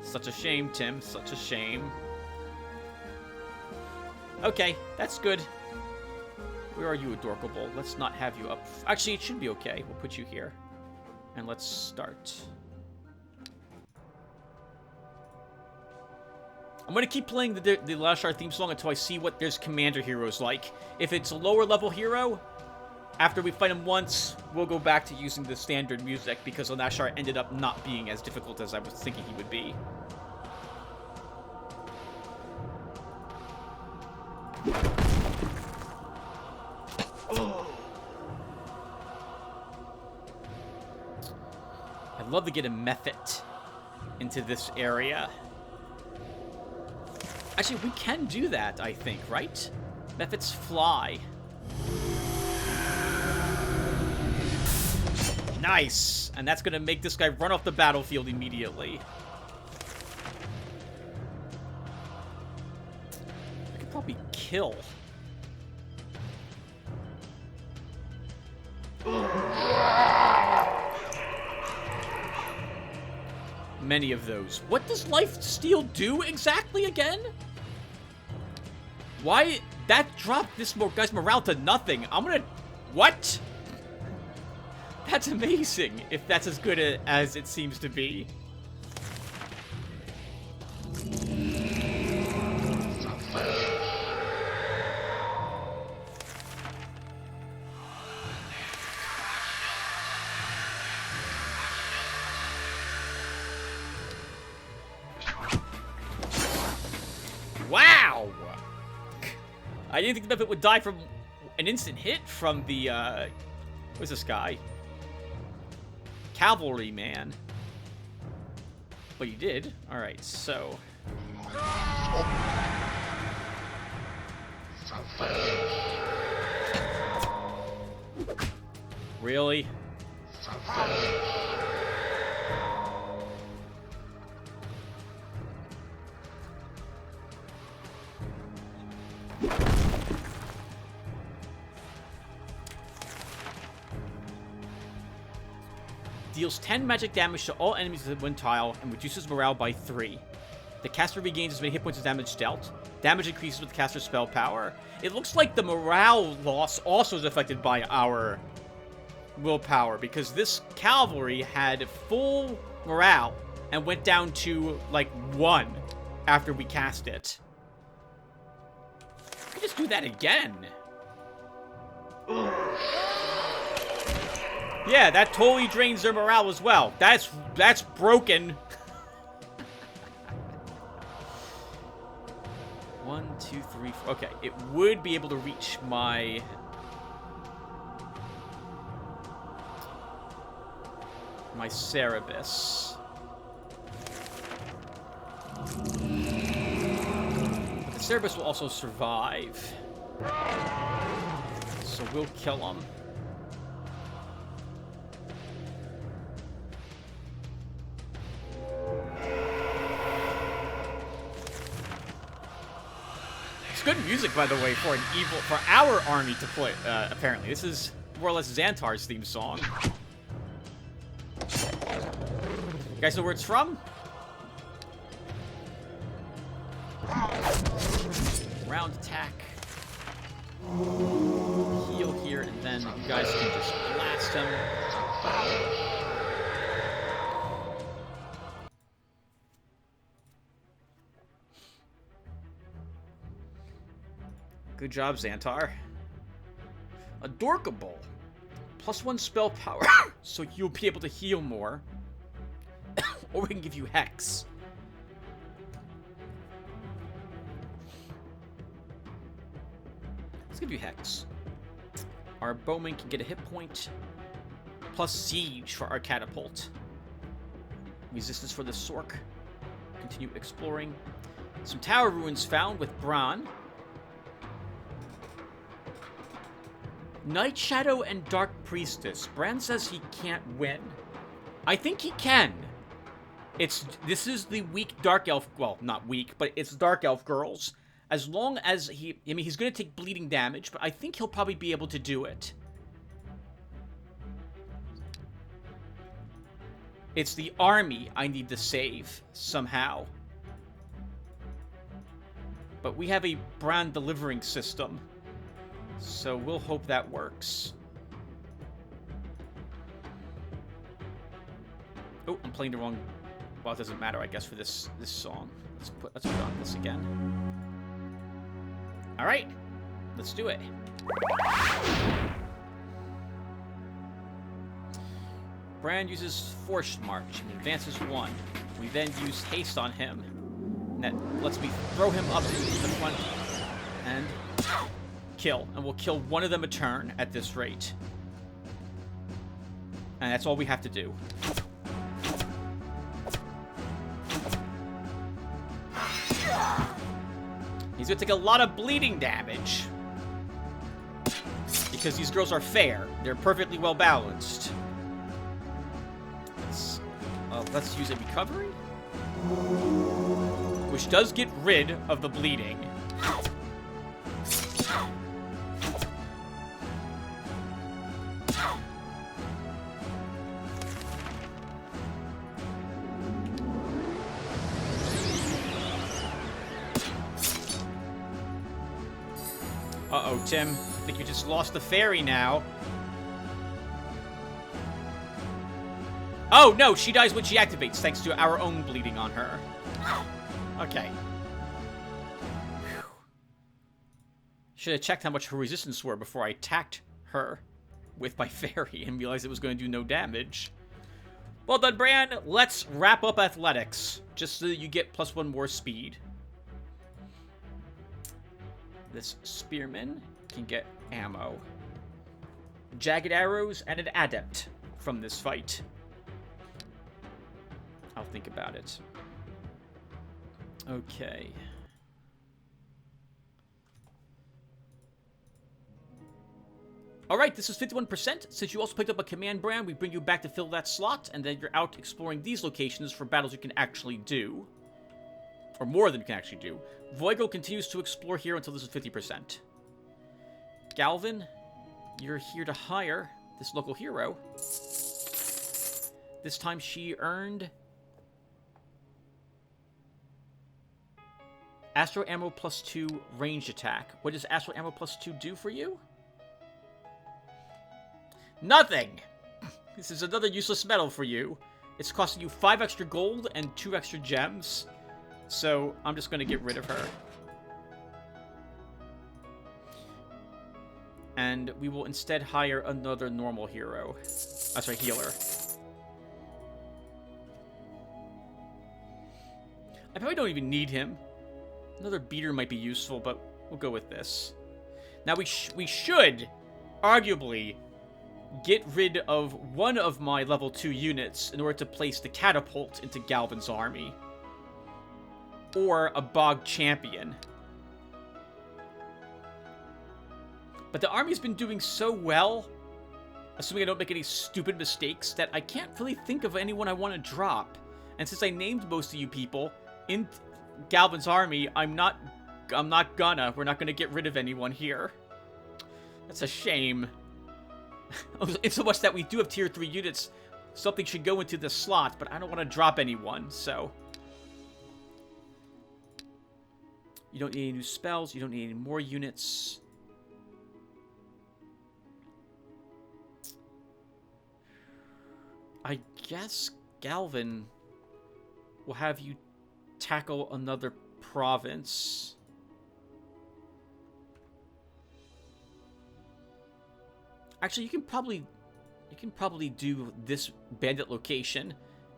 Such a shame, Tim. Such a shame. Okay, that's good. Where are you, Adorkable? Let's not have you up. Actually, it should be okay. We'll put you here. And let's start. I'm going to keep playing the Lashar theme song until I see what there's commander heroes like. If it's a lower level hero, after we fight him once, we'll go back to using the standard music because Lashar ended up not being as difficult as I was thinking he would be. I'd love to get a method into this area. Actually, we can do that, I think, right? Methods fly. Nice! And that's going to make this guy run off the battlefield immediately. I could probably kill. Many of those. What does Life Steal do exactly again? Why? That dropped this guy's morale to nothing. I'm gonna... What? That's amazing, if that's as good as it seems to be. Wow! I didn't think the Muppet would die from an instant hit from the, what's this guy? Cavalry man. But you did. Alright, so... Really? Deals 10 magic damage to all enemies within one tile and reduces morale by 3. The caster regains as many hit points as damage dealt. Damage increases with the caster's spell power. It looks like the morale loss also is affected by our willpower, because this cavalry had full morale and went down to, like, 1 after we cast it. We can just do that again. Yeah, that totally drains their morale as well. That's broken. 1, 2, 3, 4. Okay, it would be able to reach my Cerebus. But the Cerebus will also survive. So we'll kill him. It's good music, by the way, for our army to play. Apparently, this is more or less Xantar's theme song. You guys know where it's from? Round attack. Heal here, and then you guys can just blast him. Good job, Xantar. Adorkable. +1 spell power, so you'll be able to heal more. Or we can give you Hex. Let's give you Hex. Our bowman can get a hit point. Plus Siege for our catapult. Resistance for the Sork. Continue exploring. Some tower ruins found with Bran. Night Shadow and Dark Priestess. Bran says he can't win. I think he can. This is the weak Dark Elf, well, not weak, but it's Dark Elf girls. As long as he's going to take bleeding damage, but I think he'll probably be able to do it. It's the army I need to save, somehow. But we have a Bran delivering system. So we'll hope that works. Oh, I'm playing the wrong... Well, it doesn't matter, I guess, for this song. Let's put on this again. All right, let's do it. Bran uses Forced March and advances 1. We then use Haste on him. And that lets me throw him up into the front and kill. And we'll kill one of them a turn at this rate. And that's all we have to do. He's gonna take a lot of bleeding damage. Because these girls are fair. They're perfectly well balanced. Let's use a recovery. Which does get rid of the bleeding. Uh-oh, Tim. I think you just lost the fairy now. Oh, no, she dies when she activates, thanks to our own bleeding on her. Okay. Whew. Should have checked how much her resistance were before I attacked her with my fairy and realized it was going to do no damage. Well done, Bran. Let's wrap up athletics, just so that you get +1 more speed. This spearman can get ammo. Jagged arrows and an adept from this fight. I'll think about it. Okay. Alright, this is 51%. Since you also picked up a command brand, we bring you back to fill that slot, and then you're out exploring these locations for battles you can actually do. Or more than you can actually do. Voigo continues to explore here until this is 50%. Galvin, you're here to hire this local hero. This time she earned Astro Ammo +2 range attack. What does Astro Ammo +2 do for you? Nothing! This is another useless metal for you. It's costing you 5 extra gold and 2 extra gems. So I'm just going to get rid of her. And we will instead hire another normal hero. Sorry, healer. I probably don't even need him. Another beater might be useful, but we'll go with this. Now we should, arguably, get rid of one of my level 2 units in order to place the catapult into Galvan's army. Or a Bog champion. But the army's been doing so well, assuming I don't make any stupid mistakes, that I can't really think of anyone I want to drop. And since I named most of you people in Galvan's army, we're not gonna get rid of anyone here. That's a shame. It's so much that we do have tier 3 units. Something should go into the slot, but I don't want to drop anyone, so. You don't need any new spells. You don't need any more units. I guess Galvan will have you tackle another province. Actually, you can probably do this bandit location,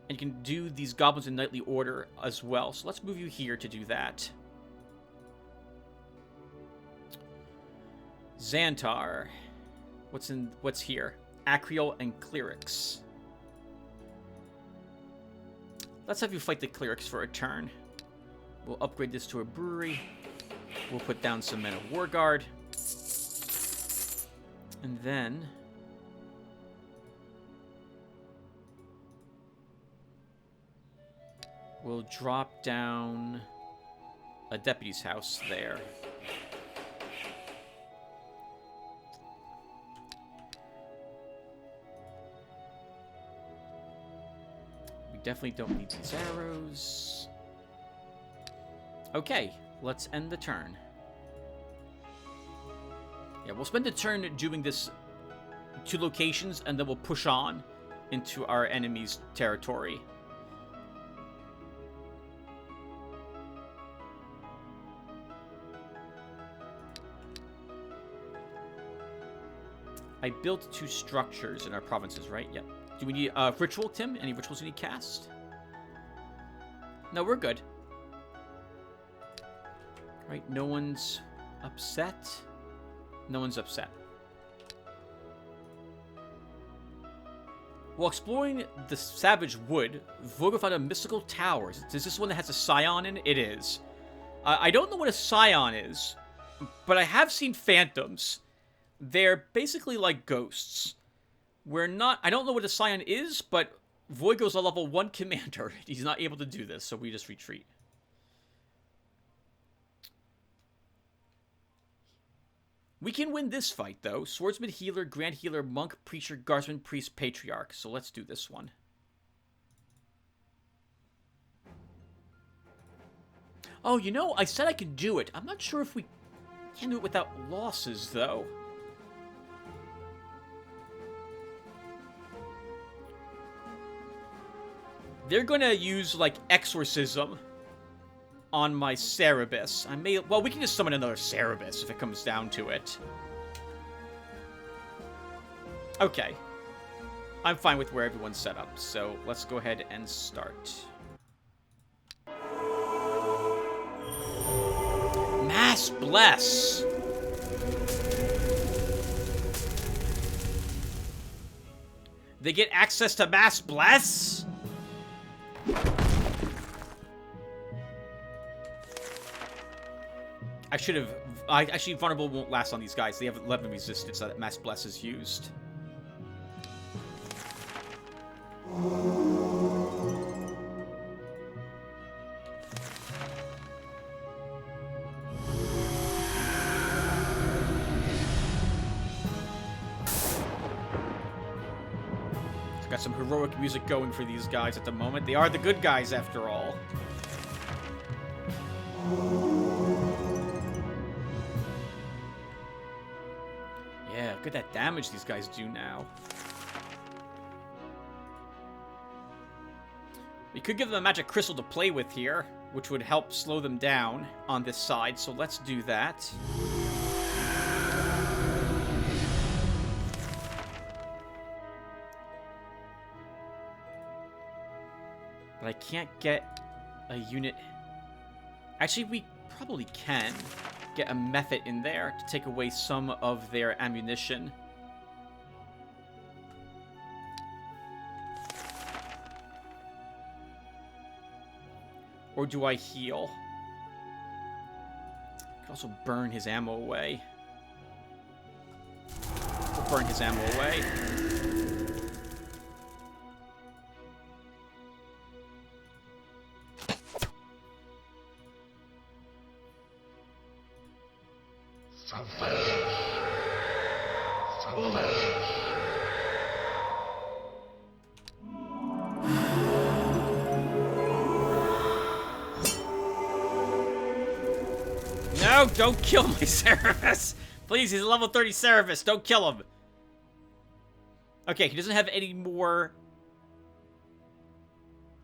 and you can do these goblins in knightly order as well. So let's move you here to do that. Xantar. What's here? Acreal and clerics. Let's have you fight the clerics for a turn. We'll upgrade this to a brewery. We'll put down some men of war guard. And then we'll drop down a deputy's house there. We definitely don't need these arrows. Okay, let's end the turn. Yeah, we'll spend a turn doing this 2 locations, and then we'll push on into our enemy's territory. I built 2 structures in our provinces, right? Yep. Do we need a ritual, Tim? Any rituals you need cast? No, we're good. Right, no one's upset. No one's upset. While exploring the Savage Wood, Vogel found a mystical tower. Is this one that has a scion in it? It is. I don't know what a scion is, but I have seen phantoms. They're basically like ghosts. I don't know what a scion is, but Voigo's a level 1 commander. He's not able to do this, so we just retreat. We can win this fight, though. Swordsman, Healer, Grand Healer, Monk, Preacher, Guardsman, Priest, Patriarch. So let's do this one. Oh, you know, I said I could do it. I'm not sure if we can do it without losses, though. They're gonna use, like, Exorcism on my Cerebus. Well, we can just summon another Cerebus if it comes down to it. Okay. I'm fine with where everyone's set up, so let's go ahead and start. Mass Bless! They get access to Mass Bless? I should have... Actually, Vulnerable won't last on these guys. They have 11 resistance that Mass Bless is used. Got some heroic music going for these guys at the moment. They are the good guys, after all. Yeah, look at that damage these guys do now. We could give them a magic crystal to play with here, which would help slow them down on this side, so let's do that. But I can't get a unit... Actually, we probably can get a method in there to take away some of their ammunition. Or do I heal? I could also burn his ammo away. We'll burn his ammo away. No, don't kill my Seraphis! Please, he's a level 30 Seraphis. Don't kill him. Okay, he doesn't have any more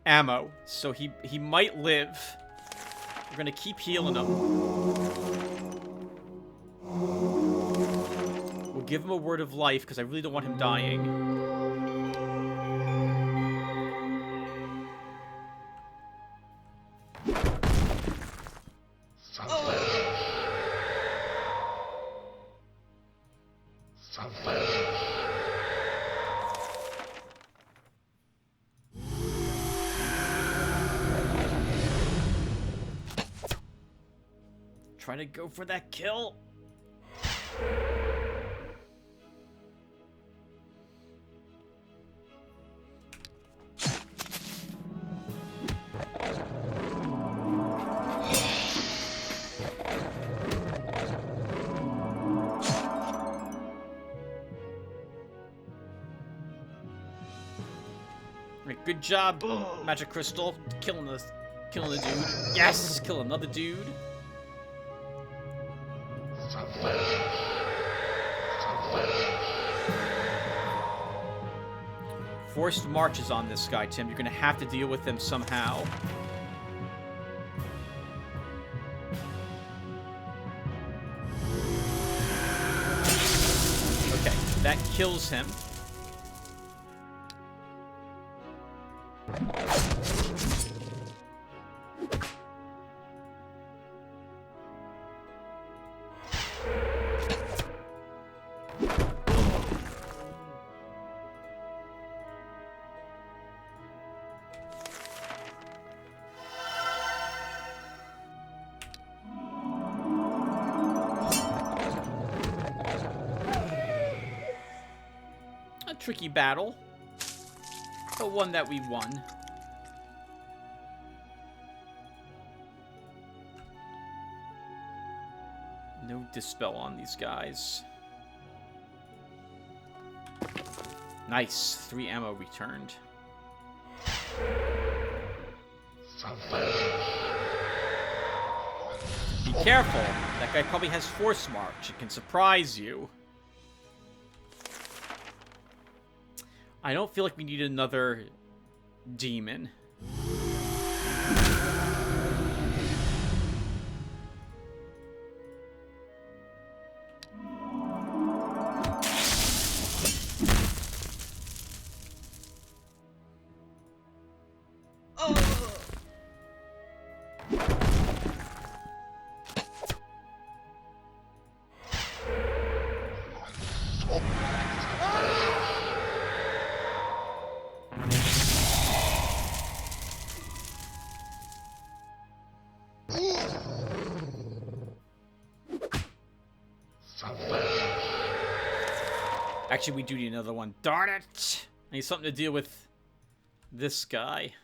ammo, so he might live. We're gonna keep healing him. We'll give him a word of life, because I really don't want him dying. Try to go for that kill. Right, good job, Magic Crystal, killing the dude. Yes, kill another dude. Forced marches on this guy, Tim. You're gonna have to deal with him somehow. Okay, that kills him. Tricky battle, but one that we won. No dispel on these guys. Nice, 3 ammo returned. Be careful, that guy probably has force march. It can surprise you. I don't feel like we need another demon. Actually, we do need another one. Darn it! I need something to deal with this guy.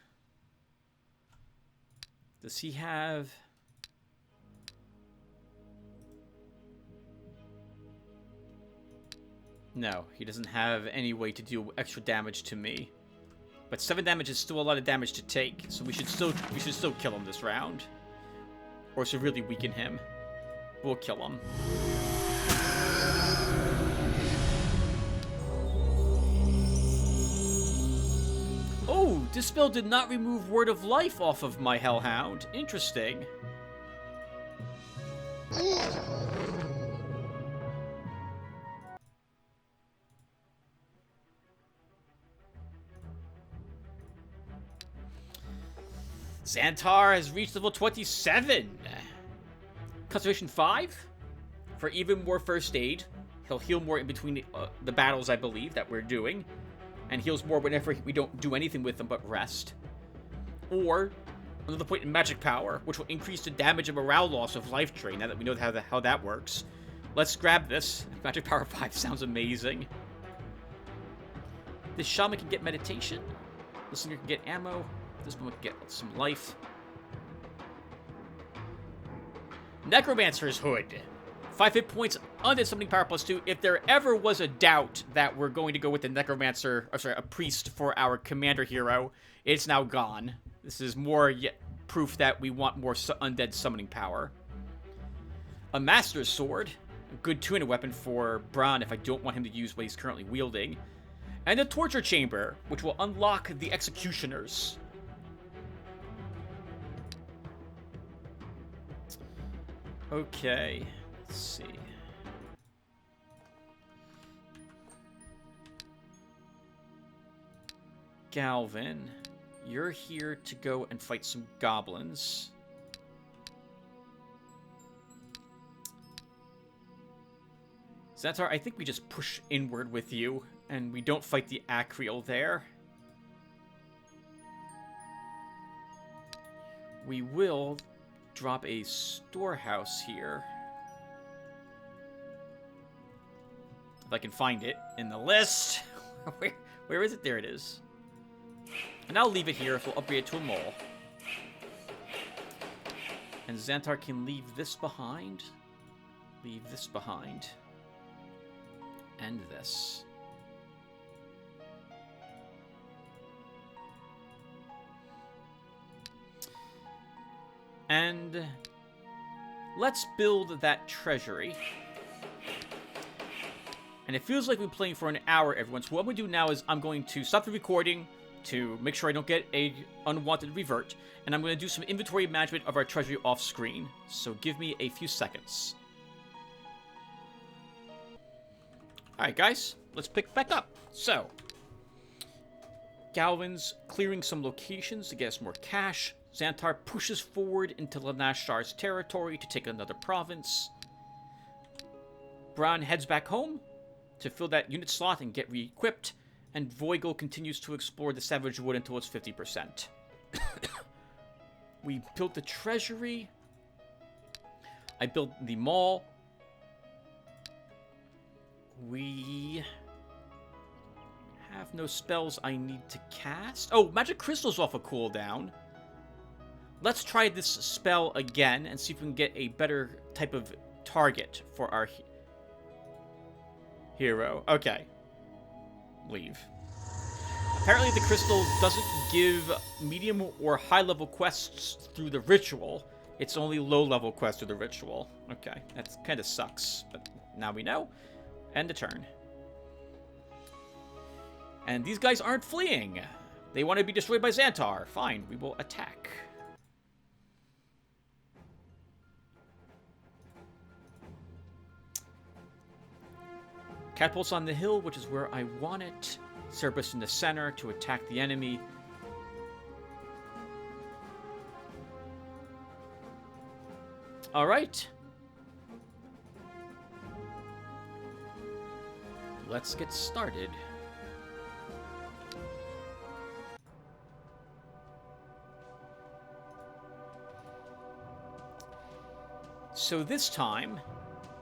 Does he have... No, he doesn't have any way to deal extra damage to me. But 7 damage is still a lot of damage to take, so we should still kill him this round. Or severely weaken him. We'll kill him. Oh, this spell did not remove Word of Life off of my Hellhound. Interesting. Xantar has reached level 27. Concentration 5 for even more first aid. He'll heal more in between the battles, I believe, that we're doing. And heals more whenever we don't do anything with them but rest. Or another point in magic power, which will increase the damage and morale loss of life drain, now that we know how that works. Let's grab this. Magic power 5 sounds amazing. This shaman can get meditation. This one can get ammo. This one can get some life. Necromancer's Hood. 5 hit points, undead summoning power +2. If there ever was a doubt that we're going to go with the Necromancer, or sorry, a Priest for our commander hero, it's now gone. This is more yet proof that we want more undead summoning power. A Master's Sword. A good two-handed weapon for Bron if I don't want him to use what he's currently wielding. And a Torture Chamber, which will unlock the Executioners. Okay, let's see. Galvin, you're here to go and fight some goblins. Xantar, I think we just push inward with you, and we don't fight the Acreal there. We will drop a storehouse here. If I can find it in the list. Where is it? There it is. And I'll leave it here if we'll upgrade it to a mole. And Xantar can leave this behind. Leave this behind. And this. And let's build that treasury. And it feels like we're playing for an hour, everyone. So what I'm going to do now is I'm going to stop the recording to make sure I don't get a unwanted revert. And I'm going to do some inventory management of our treasury off screen. So give me a few seconds. Alright guys, let's pick back up. So, Galvin's clearing some locations to get us more cash. Xantar pushes forward into Lanashar's territory to take another province. Bron heads back home to fill that unit slot and get re-equipped. And Voigl continues to explore the Savage Wood until it's 50%. We built the treasury. I built the mall. We have no spells I need to cast. Oh, Magic Crystal's off a cooldown. Let's try this spell again and see if we can get a better type of target for our hero. Okay. Leave. Apparently the crystal doesn't give medium or high level quests through the ritual. It's only low level quests through the ritual. Okay, that kind of sucks, but now we know. End the turn. And these guys aren't fleeing. They want to be destroyed by Xantar. Fine, we will attack. Catapults on the hill, which is where I want it. Cerberus in the center to attack the enemy. Alright. Let's get started. So this time,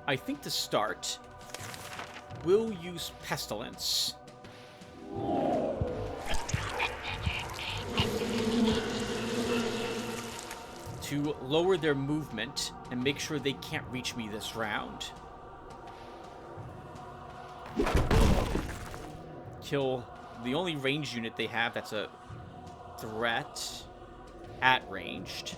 I think to start, we'll use Pestilence. To lower their movement and make sure they can't reach me this round. Kill the only ranged unit they have that's a threat at ranged.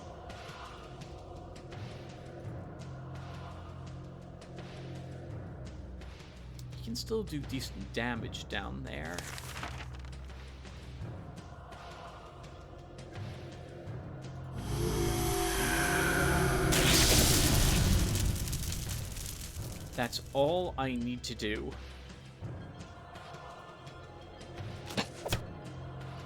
He can still do decent damage down there. That's all I need to do.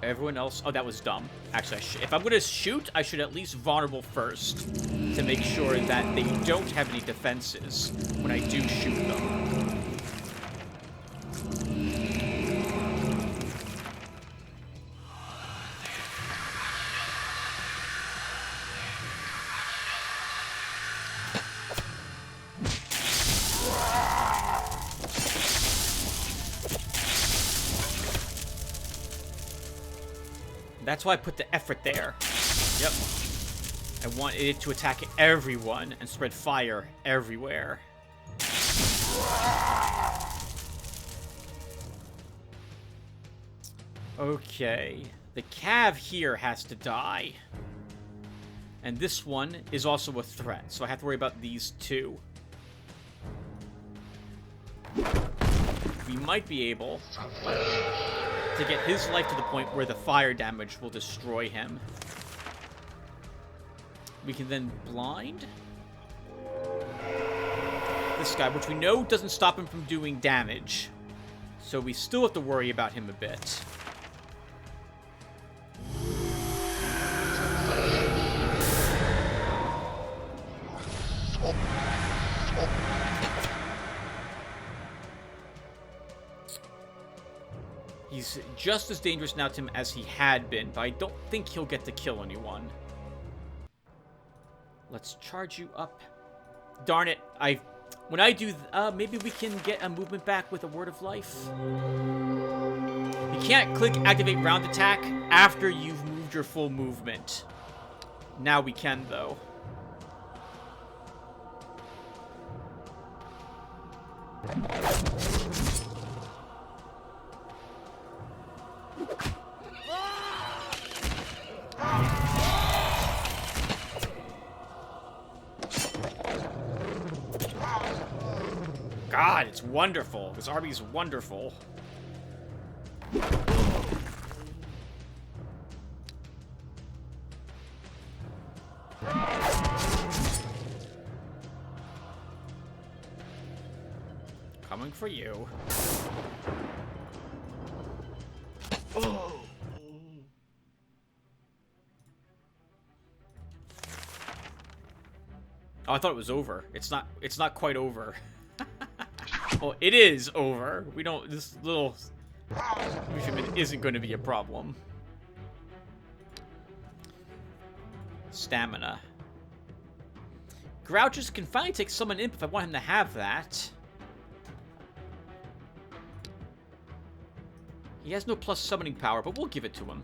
Everyone else... Oh, that was dumb. Actually, if I'm going to shoot, I should at least vulnerable first to make sure that they don't have any defenses when I do shoot them. That's why I put the effort there. Yep. I wanted it to attack everyone and spread fire everywhere. Okay. The Cav here has to die. And this one is also a threat, so I have to worry about these two. We might be able to get his life to the point where the fire damage will destroy him. We can then blind this guy, which we know doesn't stop him from doing damage. So we still have to worry about him a bit. He's just as dangerous now to him as he had been, but I don't think he'll get to kill anyone. Let's charge you up. Darn it, when I do... maybe we can get a movement back with a Word of Life. You can't click Activate Round Attack after you've moved your full movement. Now we can, though. God, it's wonderful. This army is wonderful. Coming for you. Oh. Oh, I thought it was over. It's not quite over. Well, it is over. We don't... This little... Fisherman isn't going to be a problem. Stamina. Grouches can finally take Summon Imp if I want him to have that. He has no plus summoning power, but we'll give it to him.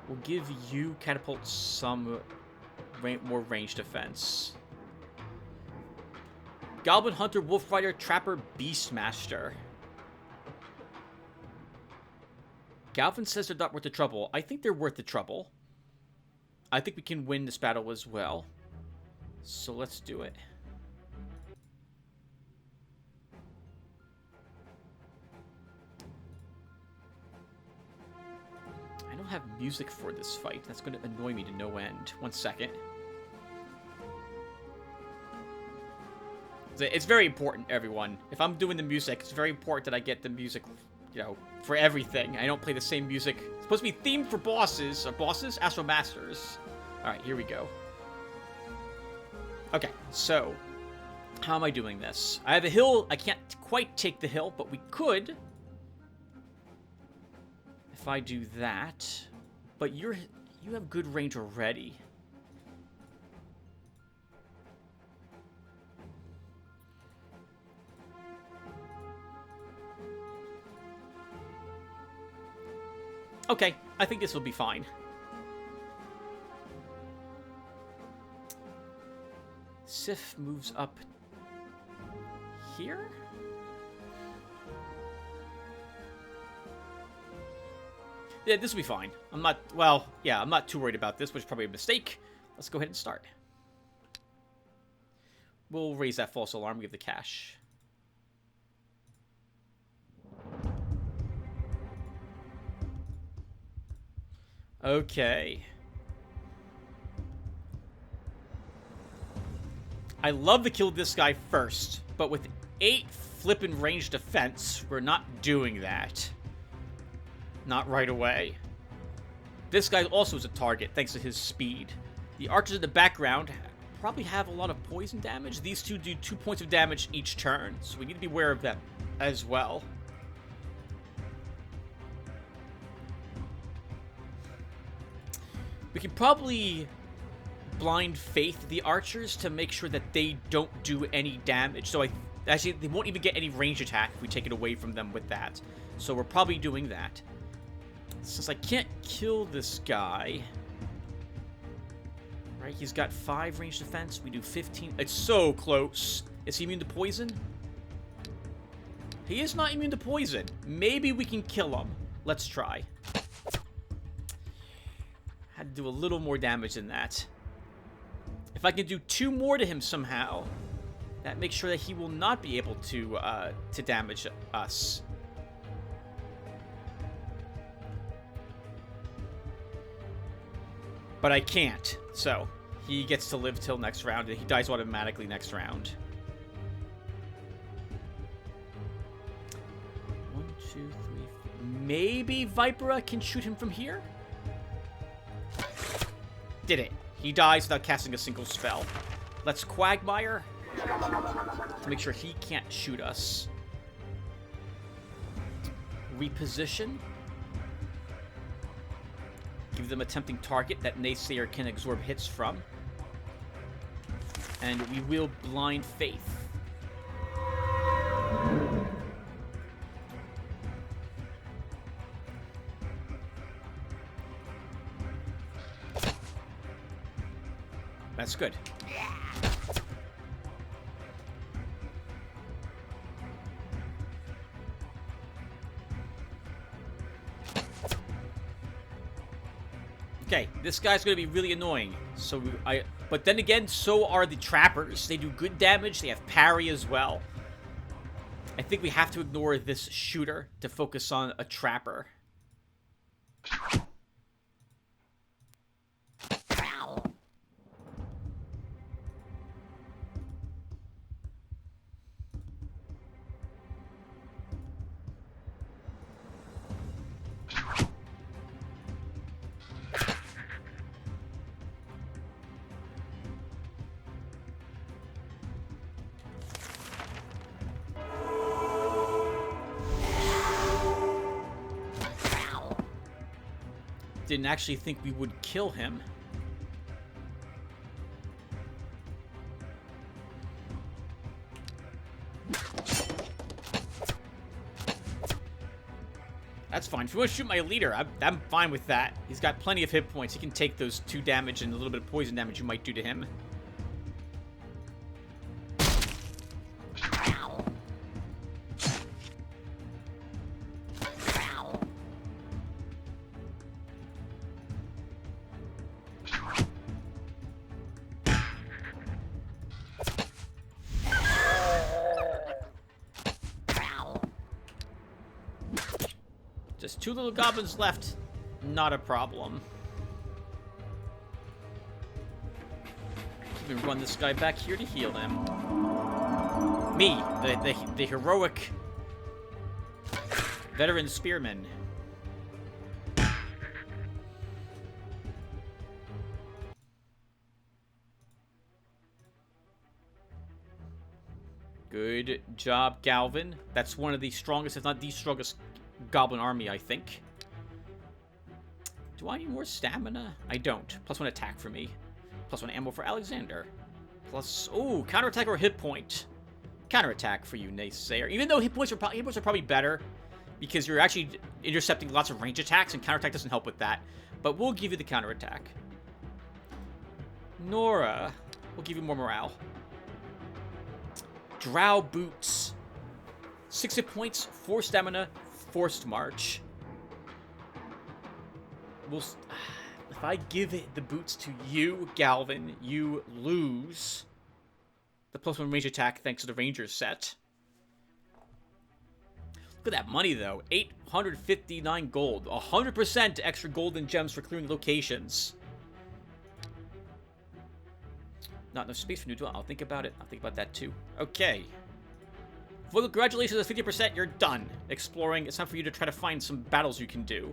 We'll give you Catapult some more range defense. Goblin Hunter, Wolf Rider, Trapper, Beastmaster. Galvin says they're not worth the trouble. I think they're worth the trouble. I think we can win this battle as well. So let's do it. I don't have music for this fight. That's going to annoy me to no end. 1 second. It's very important, everyone. If I'm doing the music, it's very important that I get the music, you know, for everything. I don't play the same music. It's supposed to be themed for bosses. Or bosses? Astro Masters. Alright, here we go. Okay, so... how am I doing this? I have a hill. I can't quite take the hill, but we could. If I do that. But you have good range already. Okay, I think this will be fine. Sif moves up here. Yeah, this will be fine. I'm not, well, yeah, I'm not too worried about this, which is probably a mistake. Let's go ahead and start. We'll raise that false alarm, give the cash. Okay. I love to kill this guy first, but with 8 flippin' range defense, we're not doing that. Not right away. This guy also is a target, thanks to his speed. The archers in the background probably have a lot of poison damage. These two do 2 points of damage each turn, so we need to be aware of them as well. We can probably blind faith the archers to make sure that they don't do any damage. So actually, they won't even get any range attack if we take it away from them with that. So we're probably doing that. Since I can't kill this guy, right? He's got 5 range defense. We do 15. It's so close. Is he immune to poison? He is not immune to poison. Maybe we can kill him. Let's try. Had to do a little more damage than that. If I can do 2 more to him somehow, that makes sure that he will not be able to damage us. But I can't, so he gets to live till next round, and he dies automatically next round. 1, 2, 3, 4. Maybe Vipera can shoot him from here? Did it. He dies without casting a single spell. Let's Quagmire to make sure he can't shoot us. Reposition. Give them a tempting target that Naysayer can absorb hits from. And we will blind faith. That's good. Okay, this guy's going to be really annoying. But then again, so are the trappers. They do good damage. They have parry as well. I think we have to ignore this shooter to focus on a trapper. Didn't actually think we would kill him. That's fine. If you want to shoot my leader, I'm fine with that. He's got plenty of hit points. He can take those 2 damage and a little bit of poison damage you might do to him. Just 2 little goblins left. Not a problem. We run this guy back here to heal him. Me, the heroic veteran spearman. Good job, Galvin. That's one of the strongest, if not the strongest, goblin army, I think. Do I need more stamina? I don't. +1 attack for me. +1 ammo for Alexander. Plus, oh, counterattack or hit point. Counterattack for you, Naysayer. Even though hit points are probably better, because you're actually intercepting lots of range attacks, and counterattack doesn't help with that. But we'll give you the counterattack. Nora, we'll give you more morale. Drow boots. 6 hit points, 4 stamina, forced march. If I give the boots to you, Galvin, you lose the +1 range attack thanks to the Ranger set. Look at that money, though. 859 gold. 100% extra gold and gems for clearing locations. Not enough space for new duel. I'll think about it. I'll think about that, too. Okay. Well, congratulations, at 50%, you're done exploring. It's time for you to try to find some battles you can do.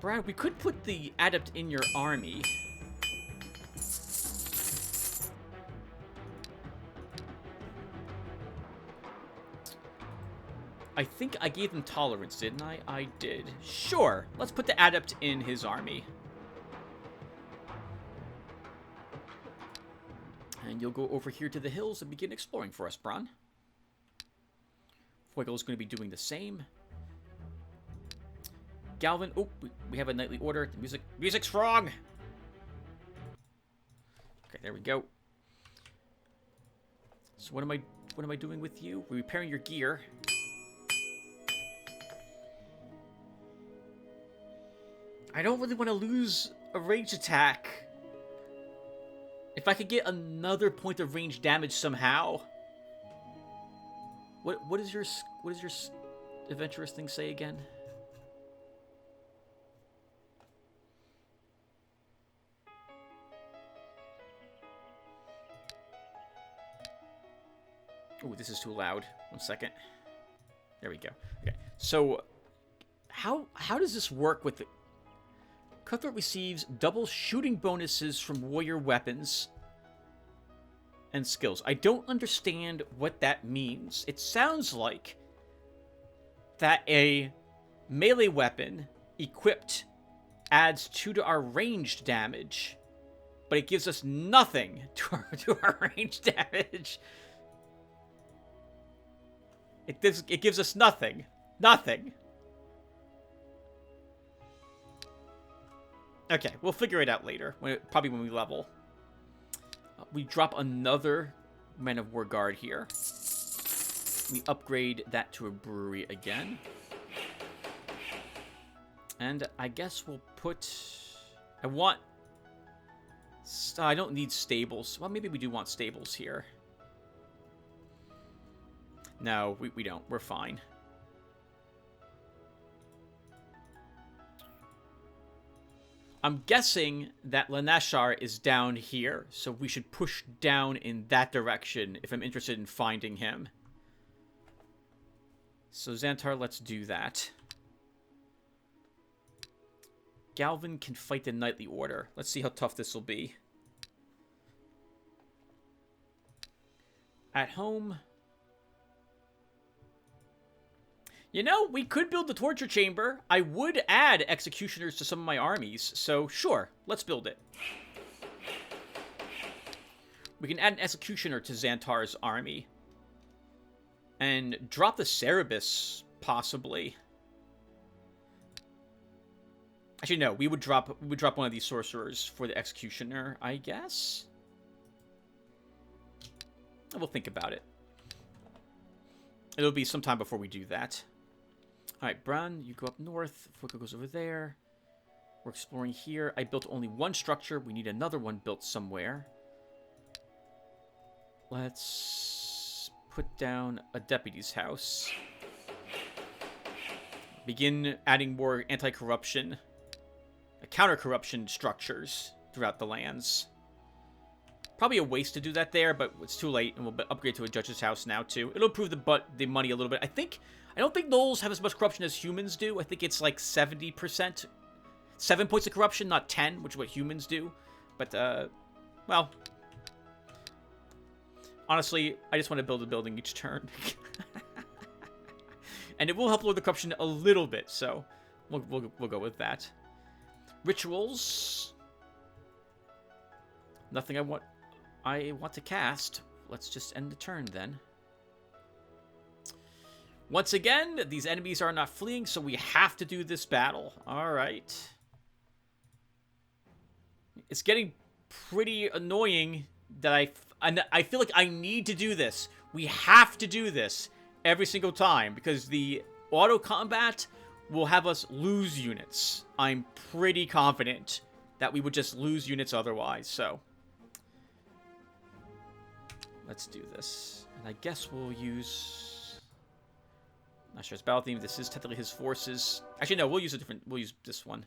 Brad, we could put the adept in your army. I think I gave him tolerance, didn't I? I did. Sure, let's put the adept in his army. And you'll go over here to the hills and begin exploring for us, Bron. Fuego's going to be doing the same. Galvin, oh, we have a knightly order. The music's wrong. Okay, there we go. So what am I doing with you? We're repairing your gear. I don't really want to lose a range attack. If I could get another point of range damage somehow. What does your adventurous thing say again? Oh, this is too loud. 1 second. There we go. Okay. So how does this work with the Cutthroat receives double shooting bonuses from warrior weapons and skills. I don't understand what that means. It sounds like that a melee weapon equipped adds 2 to our ranged damage, but it gives us nothing to our ranged damage. It gives us nothing. Nothing. Okay, we'll figure it out later. Probably when we level. We drop another Man of War Guard here. We upgrade that to a brewery again. And I guess we'll put... I don't need stables. Well, maybe we do want stables here. No, we don't. We're fine. I'm guessing that Lanashar is down here, so we should push down in that direction if I'm interested in finding him. So Xantar, let's do that. Galvin can fight the Knightly Order. Let's see how tough this will be. At home... You know, we could build the torture chamber. I would add executioners to some of my armies, so sure, let's build it. We can add an executioner to Xantar's army. And drop the Cerebus, possibly. Actually, no, we would drop one of these sorcerers for the executioner, I guess. And we'll think about it. It'll be some time before we do that. Alright, Bran, you go up north. Fuego goes over there. We're exploring here. I built only one structure. We need another one built somewhere. Let's put down a deputy's house. Begin adding more anti-corruption, counter-corruption structures throughout the lands. Probably a waste to do that there, but it's too late, and we'll upgrade to a judge's house now, too. It'll improve the money a little bit. I don't think gnolls have as much corruption as humans do. I think it's like 70%. 7 points of corruption, not 10, which is what humans do. But, well... Honestly, I just want to build a building each turn. And it will help lower the corruption a little bit, so we'll go with that. Rituals. Nothing I want to cast. Let's just end the turn then. Once again, these enemies are not fleeing, so we have to do this battle. Alright. It's getting pretty annoying that I feel like I need to do this. We have to do this every single time, because the auto combat will have us lose units. I'm pretty confident that we would just lose units otherwise, so. Let's do this. And I guess we'll use... Not sure it's battle theme. This is technically his forces. Actually, no, we'll use this one.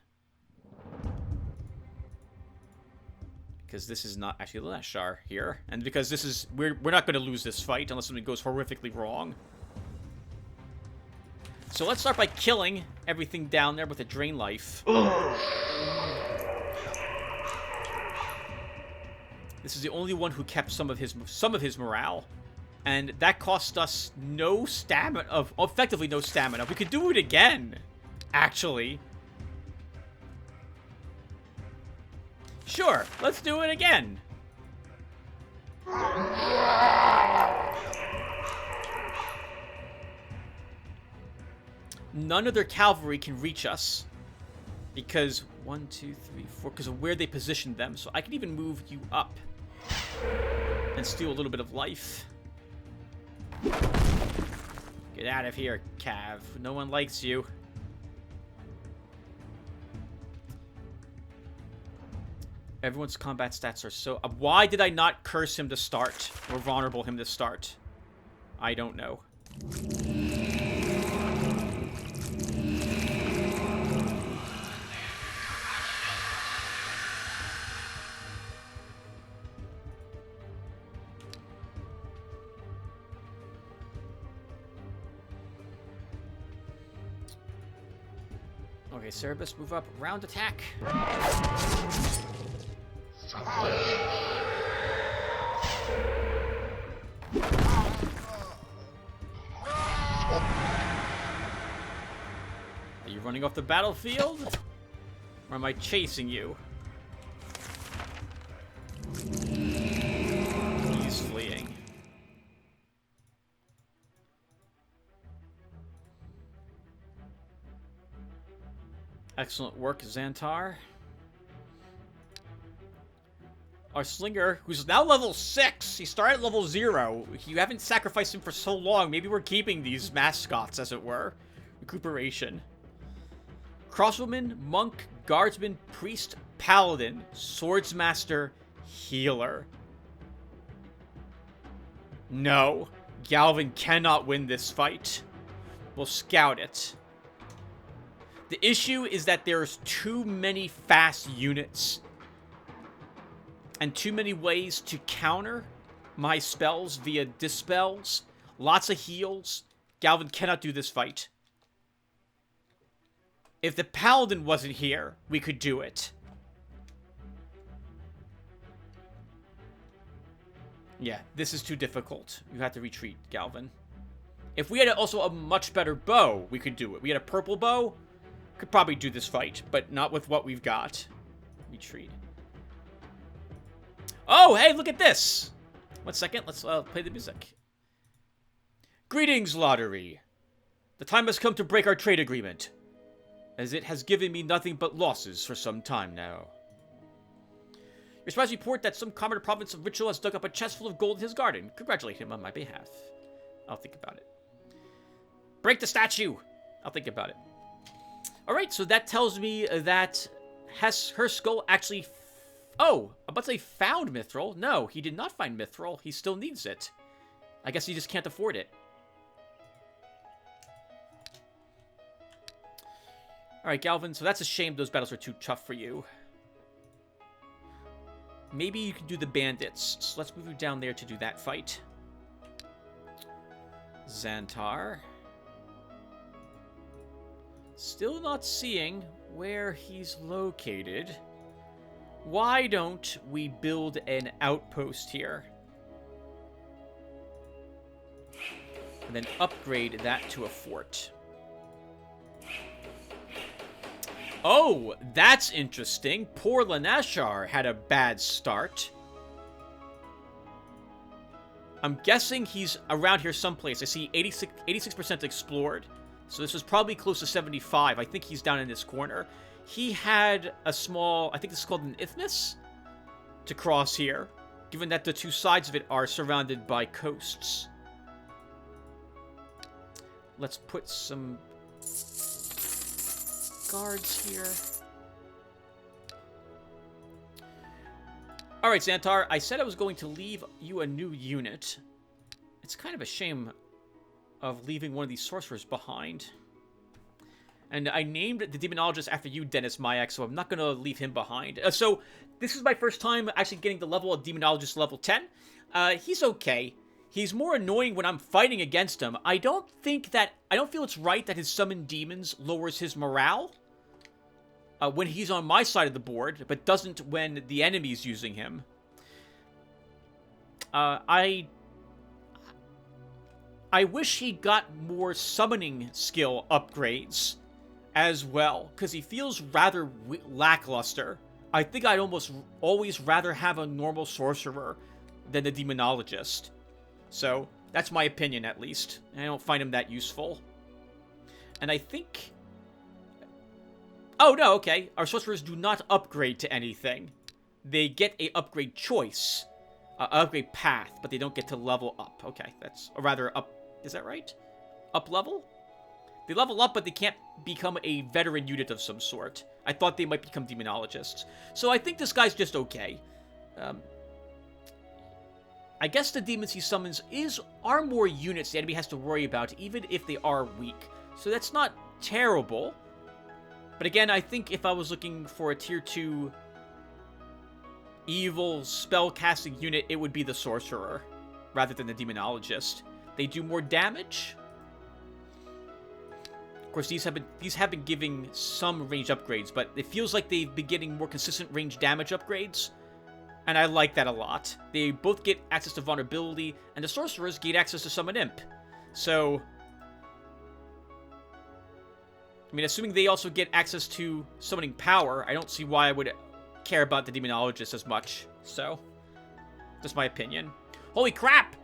Because this is not actually Lashar here. And because this is... We're not going to lose this fight unless something goes horrifically wrong. So let's start by killing everything down there with a drain life. This is the only one who kept some of his morale. And that cost us no stamina, effectively no stamina. We could do it again, actually. Sure, let's do it again. None of their cavalry can reach us. Because 1, 2, 3, 4, because of where they positioned them. So I can even move you up. And steal a little bit of life. Get out of here, Cav. No one likes you. Everyone's combat stats are so... why did I not curse him to start? Or vulnerable him to start? I don't know. Okay, Cerebus, move up. Round attack. Are you running off the battlefield? Or am I chasing you? He's fleeing. Excellent work, Xantar. Our Slinger, who's now level 6. He started at level 0. You haven't sacrificed him for so long. Maybe we're keeping these mascots, as it were. Recuperation. Crossbowman, Monk, Guardsman, Priest, Paladin, Swordsmaster, Healer. No. Galvin cannot win this fight. We'll scout it. The issue is that there's too many fast units. And too many ways to counter my spells via dispels. Lots of heals. Galvin cannot do this fight. If the Paladin wasn't here, we could do it. Yeah, this is too difficult. You have to retreat, Galvin. If we had also a much better bow, we could do it. We had a purple bow, could probably do this fight, but not with what we've got. Retreat. Oh, hey, look at this! 1 second, let's play the music. Greetings, Lotaeri. The time has come to break our trade agreement, as it has given me nothing but losses for some time now. Your spies report that some commoner province of Ritual has dug up a chest full of gold in his garden. Congratulate him on my behalf. I'll think about it. Break the statue! I'll think about it. Alright, so that tells me that her skull actually... Oh, I'm about to say found Mithril. No, he did not find Mithril. He still needs it. I guess he just can't afford it. Alright, Galvin, so that's a shame those battles are too tough for you. Maybe you can do the bandits. So let's move you down there to do that fight. Xantar. Still not seeing where he's located. Why don't we build an outpost here? And then upgrade that to a fort. Oh, that's interesting. Poor Lanashar had a bad start. I'm guessing he's around here someplace. I see 86% explored. So this was probably close to 75. I think he's down in this corner. He had a small, I think this is called an isthmus, to cross here, given that the two sides of it are surrounded by coasts. Let's put some guards here. Alright, Xantar, I said I was going to leave you a new unit. It's kind of a shame of leaving one of these sorcerers behind. And I named the Demonologist after you, Dennis Mayak, so I'm not going to leave him behind. So, this is my first time actually getting the level of Demonologist level 10. He's okay. He's more annoying when I'm fighting against him. I don't feel it's right that his summoned demons lowers his morale when he's on my side of the board, but doesn't when the enemy's using him. I wish he got more summoning skill upgrades as well, because he feels rather lackluster. I think I'd almost always rather have a normal sorcerer than the Demonologist. So, that's my opinion, at least. I don't find him that useful. And I think... Oh, no, okay. Our sorcerers do not upgrade to anything. They get a upgrade choice. Upgrade path, but they don't get to level up. Okay, that's... Or rather, up... Is that right? Up level? They level up, but they can't become a veteran unit of some sort. I thought they might become Demonologists. So I think this guy's just okay. I guess the demons he summons are more units the enemy has to worry about, even if they are weak. So that's not terrible. But again, I think if I was looking for a tier 2 evil spellcasting unit, it would be the Sorcerer, rather than the Demonologist. They do more damage. Of course, these have been giving some range upgrades, but it feels like they've been getting more consistent range damage upgrades. And I like that a lot. They both get access to vulnerability, and the sorcerers get access to summon imp. So, I mean, assuming they also get access to summoning power, I don't see why I would care about the Demonologist as much. So, that's my opinion. Holy crap!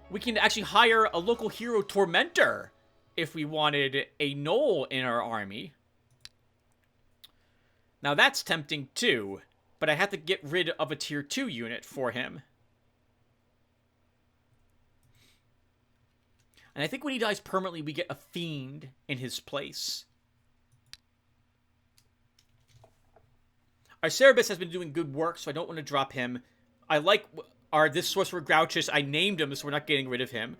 We can actually hire a local hero Tormentor if we wanted a Gnoll in our army. Now that's tempting too. But I have to get rid of a tier 2 unit for him. And I think when he dies permanently, we get a Fiend in his place. Our Cerebus has been doing good work, so I don't want to drop him. I like this Sorcerer Grouchus. I named him, so we're not getting rid of him.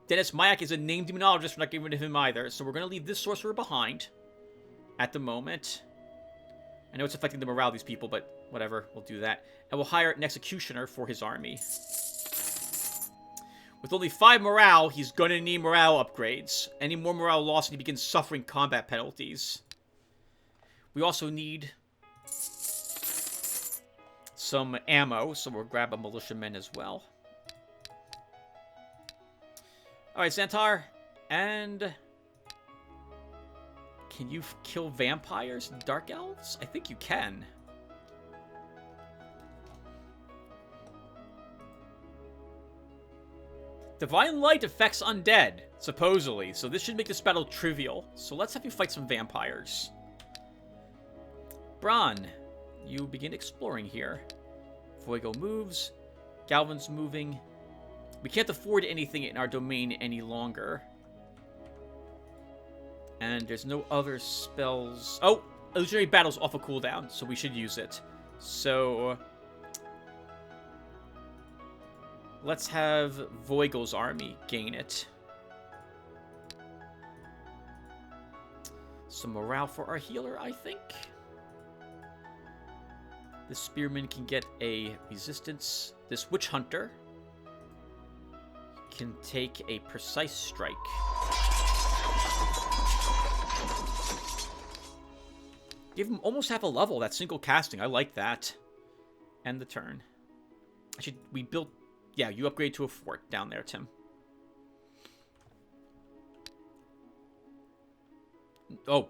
Dennis Mayak is a named Demonologist. We're not getting rid of him either. So we're going to leave this Sorcerer behind at the moment. I know it's affecting the morale of these people, but whatever, we'll do that. And we'll hire an Executioner for his army. With only 5 morale, he's gonna need morale upgrades. Any more morale loss and he begins suffering combat penalties. We also need some ammo, so we'll grab a militiaman as well. Alright, Xantar, and... Can you kill vampires and dark elves? I think you can. Divine Light affects undead, supposedly, so this should make this battle trivial. So let's have you fight some vampires. Bron, you begin exploring here. Voigo moves. Galvin's moving. We can't afford anything in our domain any longer. And there's no other spells. Oh, Illusionary Battle's off a cooldown, so we should use it. So let's have Voigel's army gain it. Some morale for our healer, I think. This Spearman can get a resistance. This Witch Hunter can take a precise strike. Give him almost half a level, that single casting. I like that. End the turn. Actually, we built... Yeah, you upgrade to a fort down there, Tim. Oh,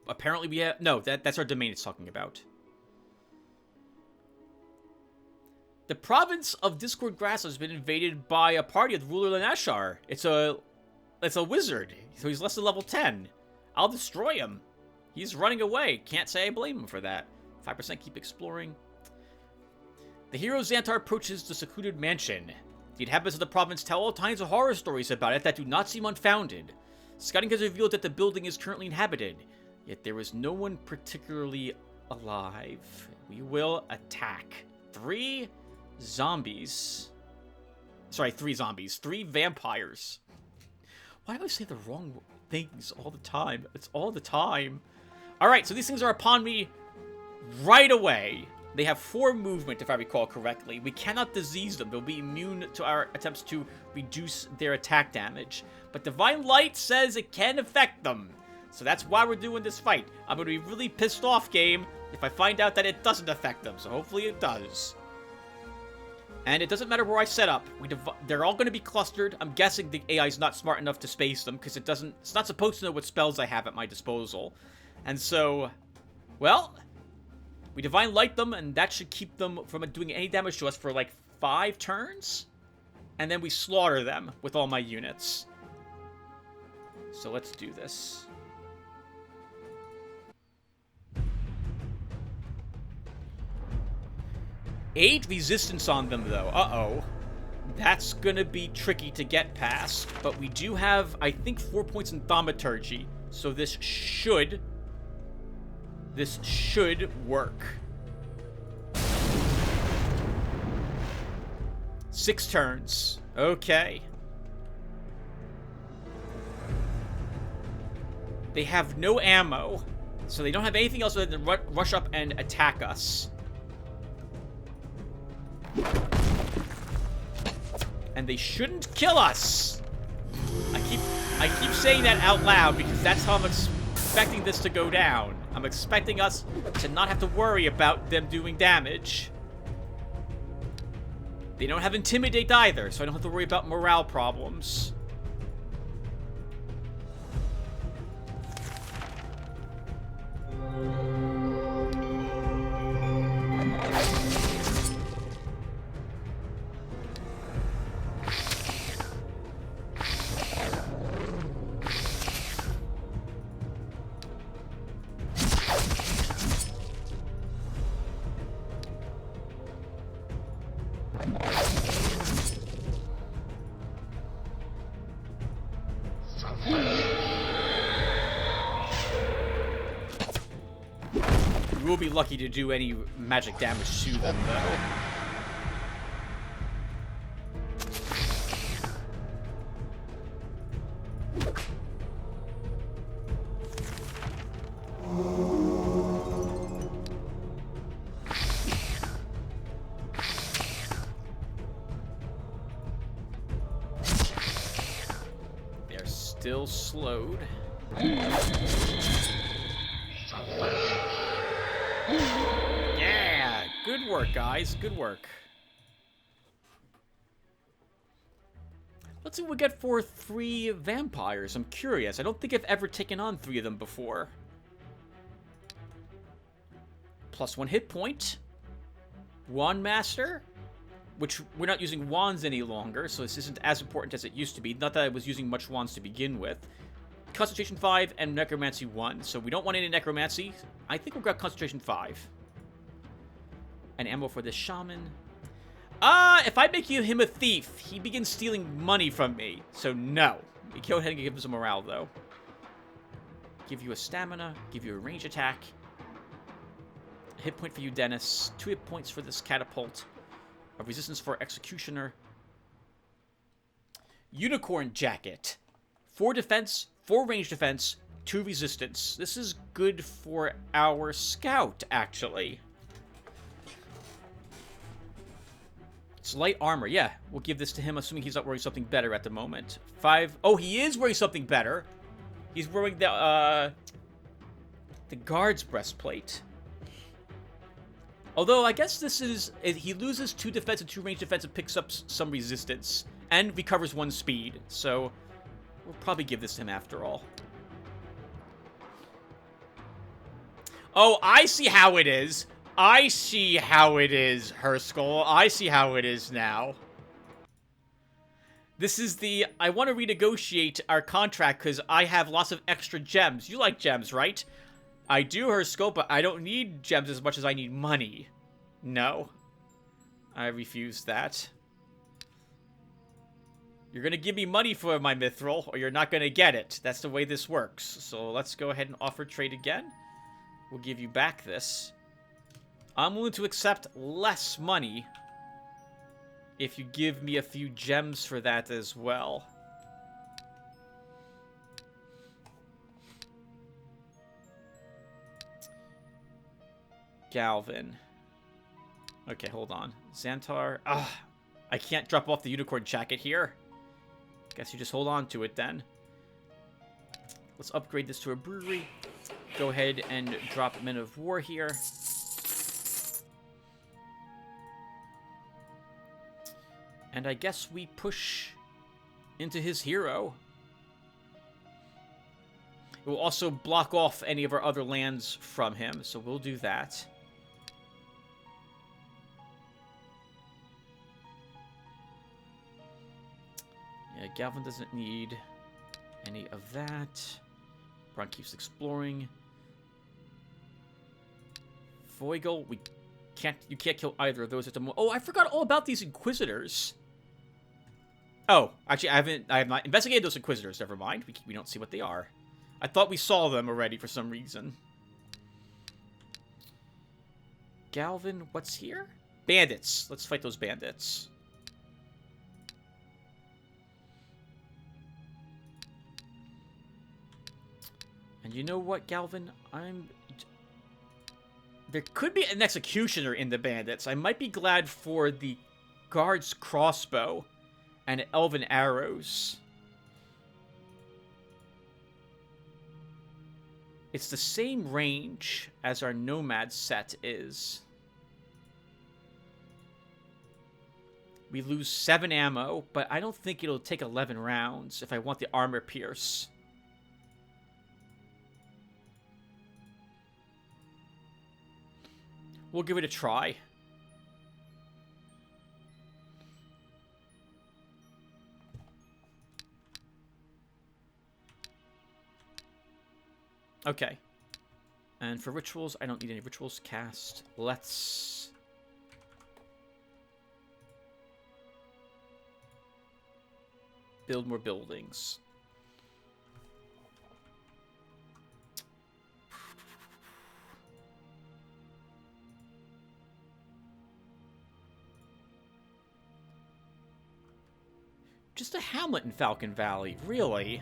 apparently we have... No, that's our domain it's talking about. The province of Discord Grass has been invaded by a party of the ruler Lanashar. It's a wizard, so he's less than level 10. I'll destroy him. He's running away. Can't say I blame him for that. 5% keep exploring. The hero Xantar approaches the secluded mansion. The inhabitants of the province tell all kinds of horror stories about it that do not seem unfounded. Scouting has revealed that the building is currently inhabited. Yet there is no one particularly alive. We will attack. 3 zombies. Sorry, 3 zombies. 3 vampires. Why do I say the wrong things all the time? It's all the time. Alright, so these things are upon me right away. They have 4 movement, if I recall correctly. We cannot disease them. They'll be immune to our attempts to reduce their attack damage. But Divine Light says it can affect them. So that's why we're doing this fight. I'm going to be really pissed off, game, if I find out that it doesn't affect them. So hopefully it does. And it doesn't matter where I set up. They're all going to be clustered. I'm guessing the AI is not smart enough to space them, because it's not supposed to know what spells I have at my disposal. And so, well, we Divine Light them, and that should keep them from doing any damage to us for like 5 turns. And then we slaughter them with all my units. So let's do this. Eight resistance on them, though. Uh-oh. That's gonna be tricky to get past. But we do have, I think, 4 points in Thaumaturgy. So this should work. 6 turns. Okay. They have no ammo. So they don't have anything else other than rush up and attack us. And they shouldn't kill us. I keep saying that out loud because that's how I'm expecting this to go down. I'm expecting us to not have to worry about them doing damage. They don't have Intimidate either, so I don't have to worry about morale problems. We'll be lucky to do any magic damage to them, though. They're still slowed. Yeah, good work, guys. Good work. Let's see what we get for 3 vampires. I'm curious. I don't think I've ever taken on 3 of them before. +1 hit point. Wand Master, which we're not using wands any longer, so this isn't as important as it used to be. Not that I was using much wands to begin with. Concentration 5 and Necromancy 1. So we don't want any Necromancy. I think we've got Concentration 5. And ammo for this Shaman. If I make him a thief, he begins stealing money from me. So no. Go ahead and give him some morale, though. Give you a stamina. Give you a range attack. A hit point for you, Dennis. 2 hit points for this catapult. A resistance for Executioner. Unicorn Jacket. 4 defense, 4 range defense, 2 resistance. This is good for our scout, actually. It's light armor. Yeah, we'll give this to him, assuming he's not wearing something better at the moment. 5. Oh, he is wearing something better. He's wearing the guard's breastplate. Although, I guess this is... He loses 2 defense and 2 range defense and picks up some resistance. And recovers 1 speed. So, we'll probably give this to him after all. Oh, I see how it is. I see how it is, Herskull. I see how it is now. This is the... I want to renegotiate our contract because I have lots of extra gems. You like gems, right? I do, Herskull, but I don't need gems as much as I need money. No. I refuse that. You're gonna give me money for my mithril, or you're not gonna get it. That's the way this works. So let's go ahead and offer trade again. We'll give you back this. I'm willing to accept less money if you give me a few gems for that as well. Galvin. Okay, hold on. Xantar. I can't drop off the unicorn jacket here. Guess you just hold on to it then. Let's upgrade this to a brewery. Go ahead and drop Men of War here. And I guess we push into his hero. It will also block off any of our other lands from him, so we'll do that. Yeah, Galvin doesn't need any of that. Bron keeps exploring. Voigel, you can't kill either of those at the moment. Oh, I forgot all about these Inquisitors. Oh, actually, I have not investigated those Inquisitors. Never mind. We don't see what they are. I thought we saw them already for some reason. Galvin, what's here? Bandits. Let's fight those bandits. And you know what, Galvin? There could be an executioner in the bandits. I might be glad for the guard's crossbow and elven arrows. It's the same range as our nomad set is. We lose 7 ammo, but I don't think it'll take 11 rounds if I want the armor pierce. We'll give it a try. Okay. And for rituals, I don't need any rituals cast. Let's... build more buildings. Just a hamlet in Falcon Valley, really?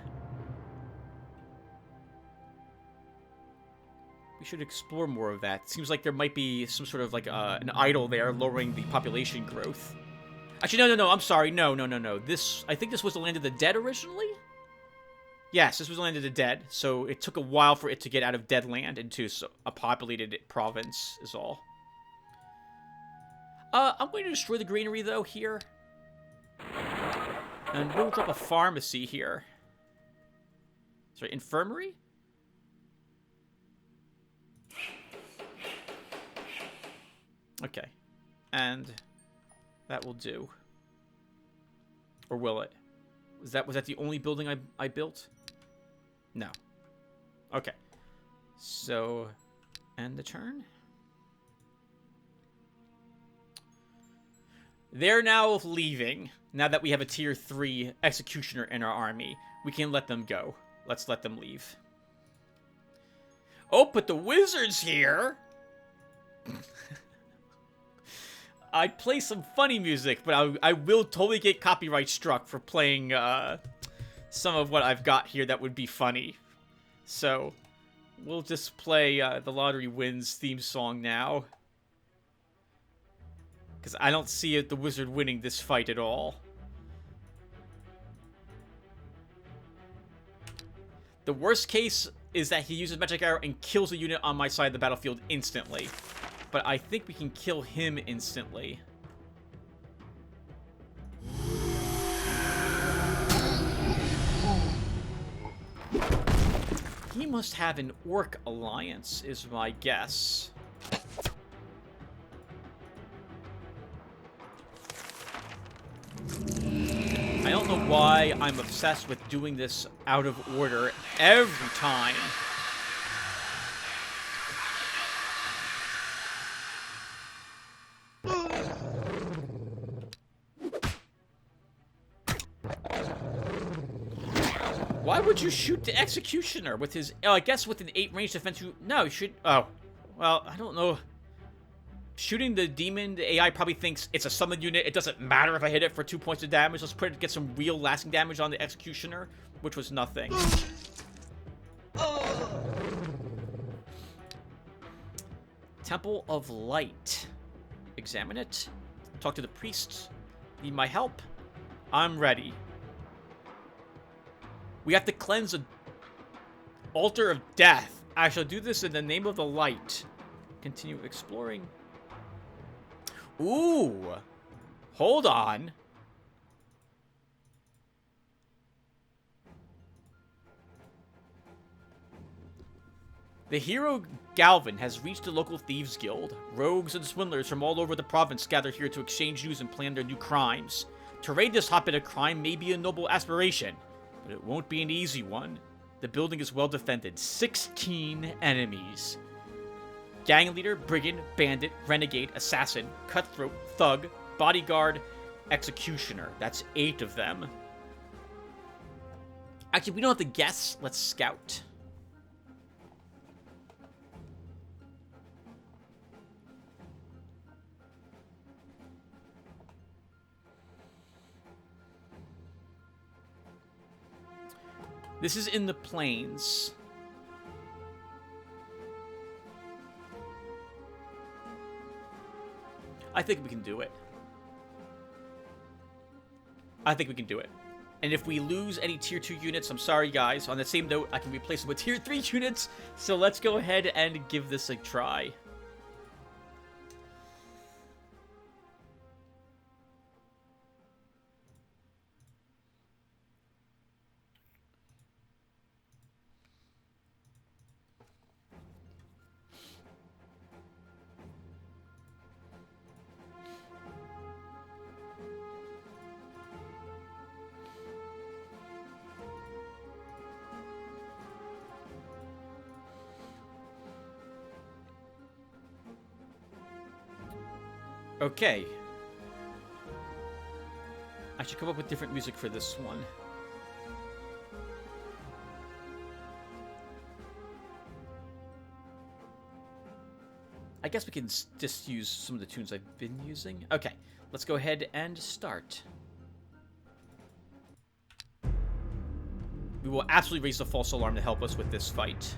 We should explore more of that. Seems like there might be some sort of like an idol there lowering the population growth. Actually, no, I'm sorry. No. I think this was the Land of the Dead originally? Yes, this was the Land of the Dead, so it took a while for it to get out of dead land into a populated province, is all. I'm going to destroy the granary, though, here. And we'll drop a pharmacy here. Sorry, infirmary? Okay. And that will do. Or will it? Was that the only building I built? No. Okay. So, end the turn. They're now leaving. Now that we have a tier 3 executioner in our army, we can let them go. Let's let them leave. Oh, but the wizard's here! I'd play some funny music, but I will totally get copyright struck for playing some of what I've got here that would be funny. So, we'll just play the Lottery Wins theme song now. Because I don't see the wizard winning this fight at all. The worst case is that he uses magic arrow and kills a unit on my side of the battlefield instantly. But I think we can kill him instantly. He must have an orc alliance, is my guess. I don't know why I'm obsessed with doing this out of order every time. Why would you shoot the Executioner with his... Oh, I guess with an 8 range defense... No, you should... Oh. Well, I don't know. Shooting the demon, the AI probably thinks it's a summon unit. It doesn't matter if I hit it for 2 points of damage. Let's put it to get some real lasting damage on the Executioner, which was nothing. Temple of Light. Examine it. Talk to the priests. Need my help? I'm ready. We have to cleanse an altar of death. I shall do this in the name of the light. Continue exploring. Ooh. Hold on. The hero Galvin has reached the local thieves guild. Rogues and swindlers from all over the province gather here to exchange news and plan their new crimes. To raid this hotbed of crime may be a noble aspiration, but it won't be an easy one. The building is well defended. 16 enemies. Gang leader, brigand, bandit, renegade, assassin, cutthroat, thug, bodyguard, executioner. That's 8 of them. Actually, we don't have to guess. Let's scout. This is in the plains. I think we can do it. I think we can do it. And if we lose any tier 2 units, I'm sorry guys. On the same note, I can replace them with tier 3 units. So let's go ahead and give this a try. Okay. I should come up with different music for this one. I guess we can just use some of the tunes I've been using. Okay, let's go ahead and start. We will absolutely raise the false alarm to help us with this fight.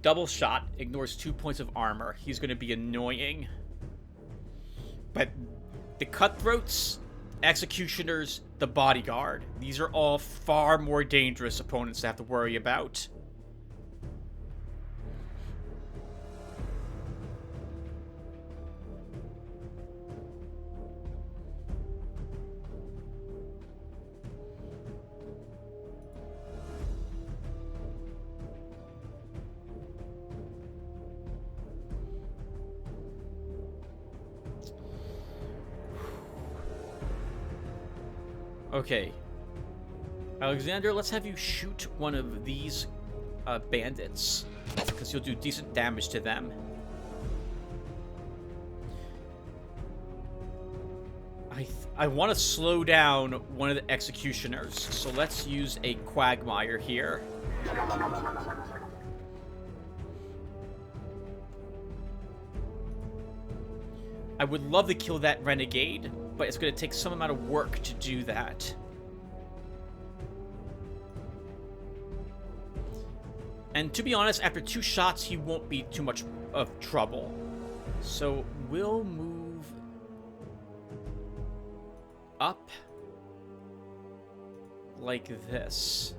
Double shot ignores 2 points of armor. He's going to be annoying. But the cutthroats, executioners, the bodyguard, these are all far more dangerous opponents to have to worry about. Okay. Alexander, let's have you shoot one of these bandits, because you'll do decent damage to them. I want to slow down one of the executioners, so let's use a Quagmire here. I would love to kill that renegade, but it's going to take some amount of work to do that. And to be honest, after 2 shots, he won't be too much of trouble. So we'll move up like this.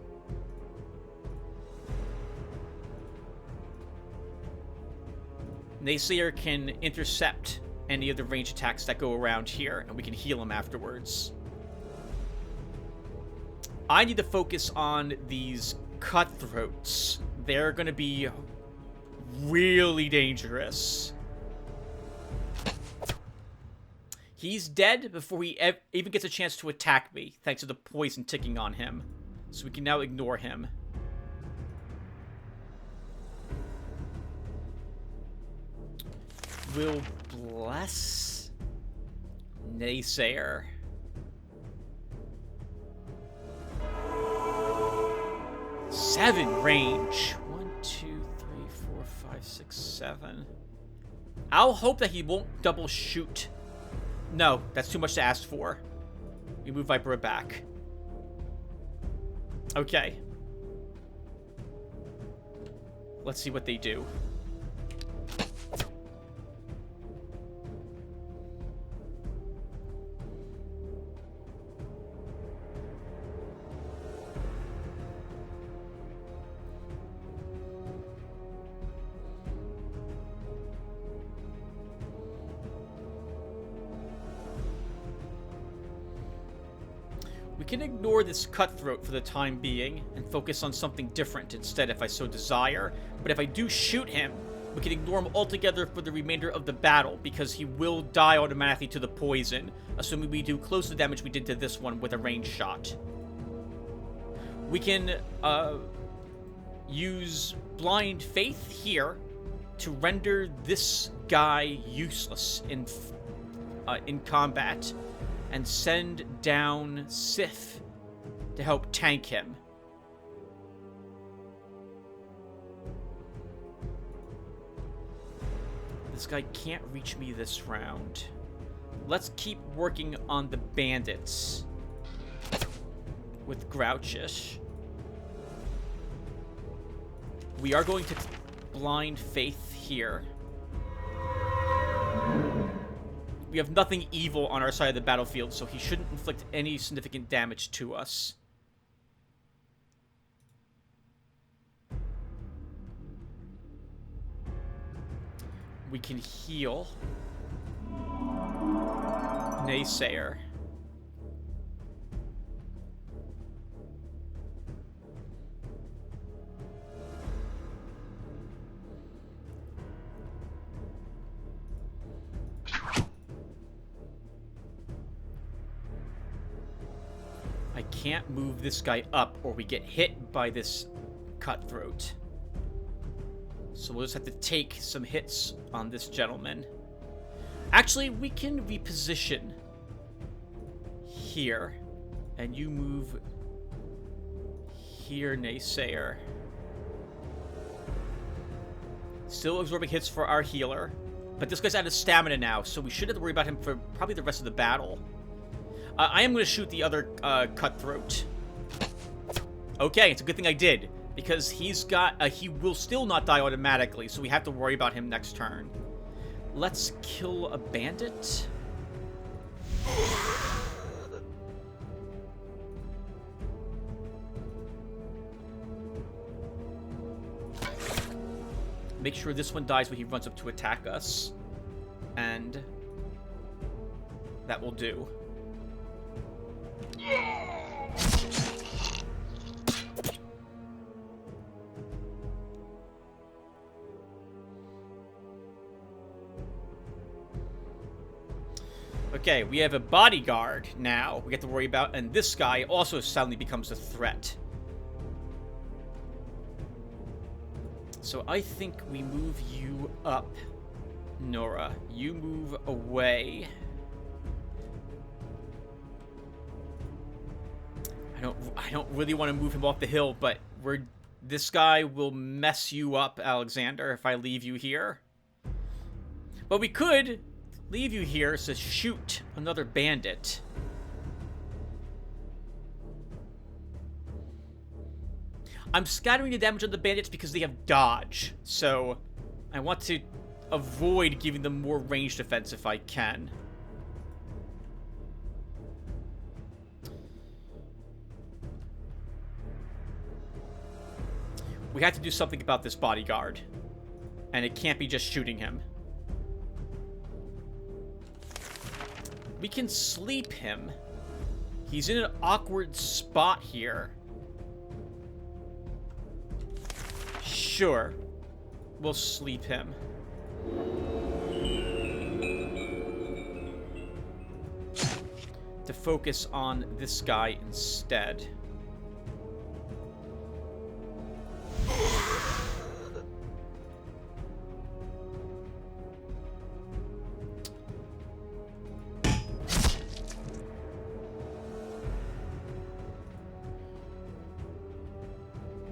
Naysayer can intercept any of the range attacks that go around here, and we can heal him afterwards. I need to focus on these cutthroats. They're going to be really dangerous. He's dead before he even gets a chance to attack me, thanks to the poison ticking on him. So we can now ignore him. We'll bless Naysayer. 7 range. 1, 2, 3, 4, 5, 6, 7. I'll hope that he won't double shoot. No, that's too much to ask for. We move Viper back. Okay. Let's see what they do. We can ignore this cutthroat for the time being and focus on something different instead if I so desire. But if I do shoot him, we can ignore him altogether for the remainder of the battle because he will die automatically to the poison, assuming we do close the damage we did to this one with a ranged shot. We can use Blind Faith here to render this guy useless in combat, and send down Sif to help tank him. This guy can't reach me this round. Let's keep working on the bandits with Grouchish. We are going to Blind Faith here. We have nothing evil on our side of the battlefield, so he shouldn't inflict any significant damage to us. We can heal Naysayer. I can't move this guy up or we get hit by this cutthroat. So we'll just have to take some hits on this gentleman. Actually, we can reposition here. And you move here, Naysayer. Still absorbing hits for our healer. But this guy's out of stamina now, so we shouldn't have to worry about him for probably the rest of the battle. I am going to shoot the other cutthroat. Okay, it's a good thing I did. Because he's got... he will still not die automatically, so we have to worry about him next turn. Let's kill a bandit. Make sure this one dies when he runs up to attack us. And... that will do. Okay, we have a bodyguard now we get to worry about, and this guy also suddenly becomes a threat. So I think we move you up, Nora. You move away. I don't really want to move him off the hill, but this guy will mess you up, Alexander, if I leave you here. But we could leave you here to shoot another bandit. I'm scattering the damage on the bandits because they have dodge, so I want to avoid giving them more ranged defense if I can. We have to do something about this bodyguard, and it can't be just shooting him. We can sleep him. He's in an awkward spot here. Sure. We'll sleep him. To focus on this guy instead.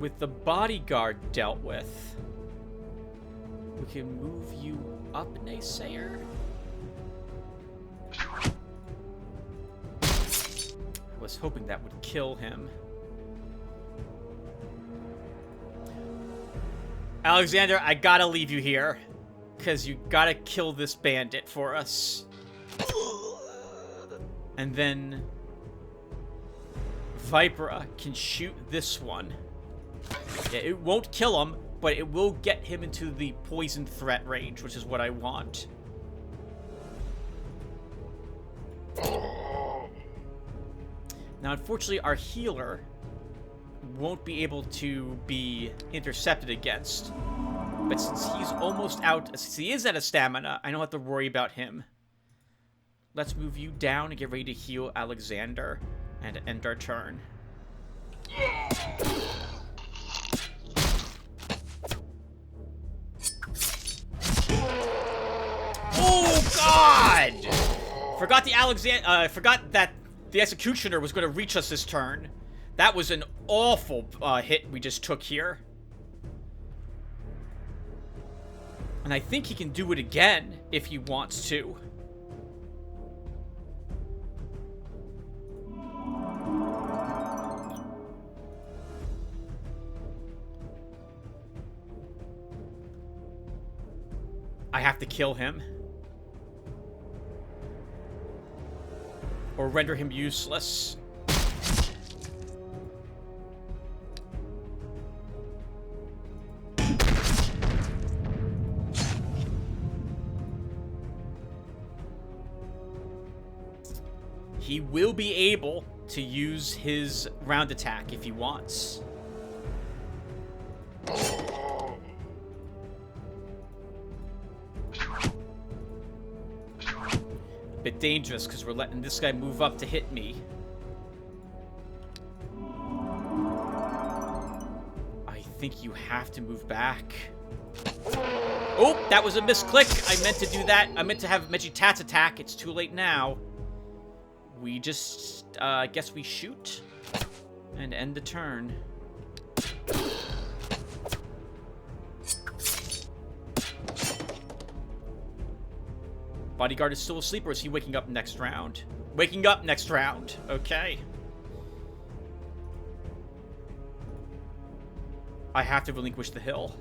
with the bodyguard dealt with, we can move you up, Naysayer. I was hoping that would kill him. Alexander, I gotta leave you here, because you gotta kill this bandit for us. And then Vipera can shoot this one. Yeah, it won't kill him, but it will get him into the poison threat range, which is what I want. Now, unfortunately, our healer won't be able to be intercepted against. But since he's almost out, since he is out of stamina, I don't have to worry about him. Let's move you down and get ready to heal Alexander and end our turn. Oh God! Forgot that the Executioner was going to reach us this turn. That was an awful hit we just took here. And I think he can do it again if he wants to. I have to kill him. Or render him useless. He will be able to use his round attack if he wants. Bit dangerous because we're letting this guy move up to hit me. I think you have to move back. Oh, that was a misclick. I meant to do that. I meant to have Mechitat's attack. It's too late now. We just, guess we shoot and end the turn. Bodyguard is still asleep, or is he waking up next round? Waking up next round. Okay. I have to relinquish the hill.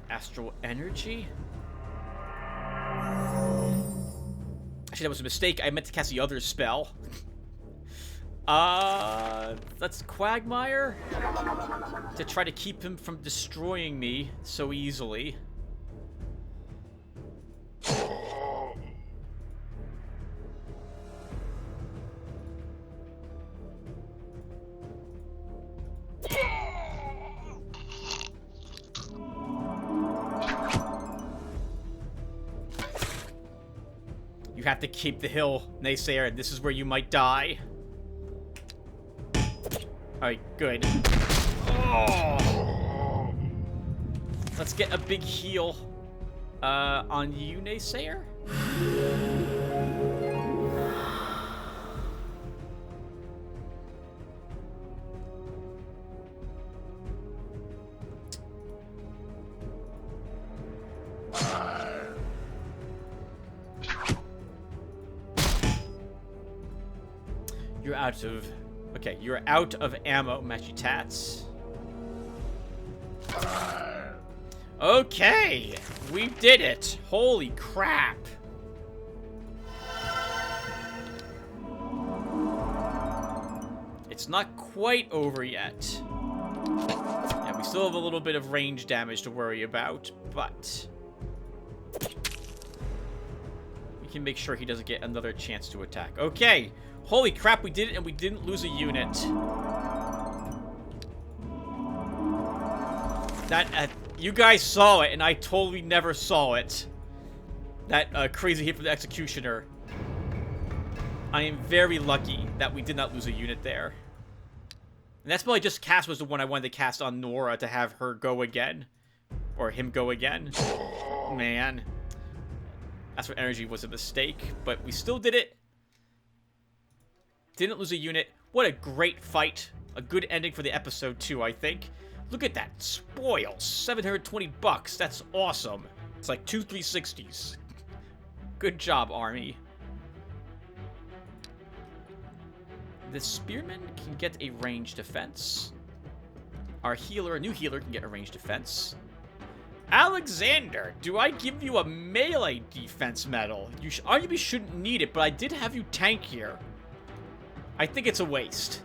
Astral energy? Actually, that was a mistake. I meant to cast the other spell. That's Quagmire? To try to keep him from destroying me so easily. You have to keep the hill, Naysayer, and this is where you might die. Alright, good. Oh. Let's get a big heal on you, Naysayer. You're out of... Okay, you're out of ammo, Mechitats. Okay, we did it. Holy crap. It's not quite over yet. Yeah, we still have a little bit of range damage to worry about, but... we can make sure he doesn't get another chance to attack. Okay. Holy crap, we did it, and we didn't lose a unit. That, you guys saw it, and I totally never saw it. That crazy hit from the Executioner. I am very lucky that we did not lose a unit there. And that spell I just cast was the one I wanted to cast on Nora to have her go again. Or him go again. Man. That's what energy was a mistake. But we still did it. Didn't lose a unit. What a great fight. A good ending for the episode, too, I think. Look at that. Spoils. 720 bucks. That's awesome. It's like 2 360s. Good job, army. The spearman can get a ranged defense. Our healer, a new healer, can get a ranged defense. Alexander, do I give you a melee defense medal? You arguably shouldn't need it, but I did have you tank here. I think it's a waste.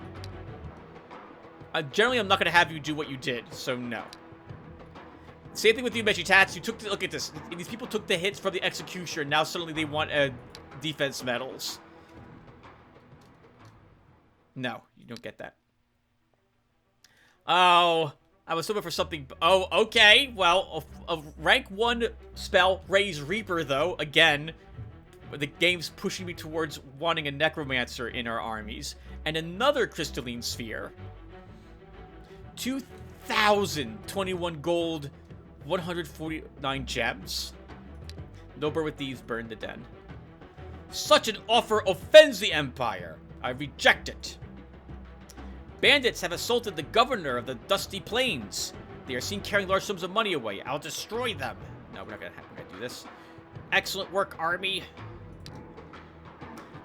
Generally, I'm not going to have you do what you did, so no. Same thing with you, Mechitats. You took the, look at this. These people took the hits from the executioner. Now suddenly they want defense medals. No, you don't get that. Oh, I was hoping for something. Oh, okay. Well, a rank 1 spell, Raise Reaper, though. Again, the game's pushing me towards wanting a Necromancer in our armies. And another Crystalline Sphere. 2,021 gold, 149 gems. No burn with these, burn the den. Such an offer offends the Empire. I reject it. Bandits have assaulted the governor of the Dusty Plains. They are seen carrying large sums of money away. I'll destroy them. No, we're not gonna do this. Excellent work, army.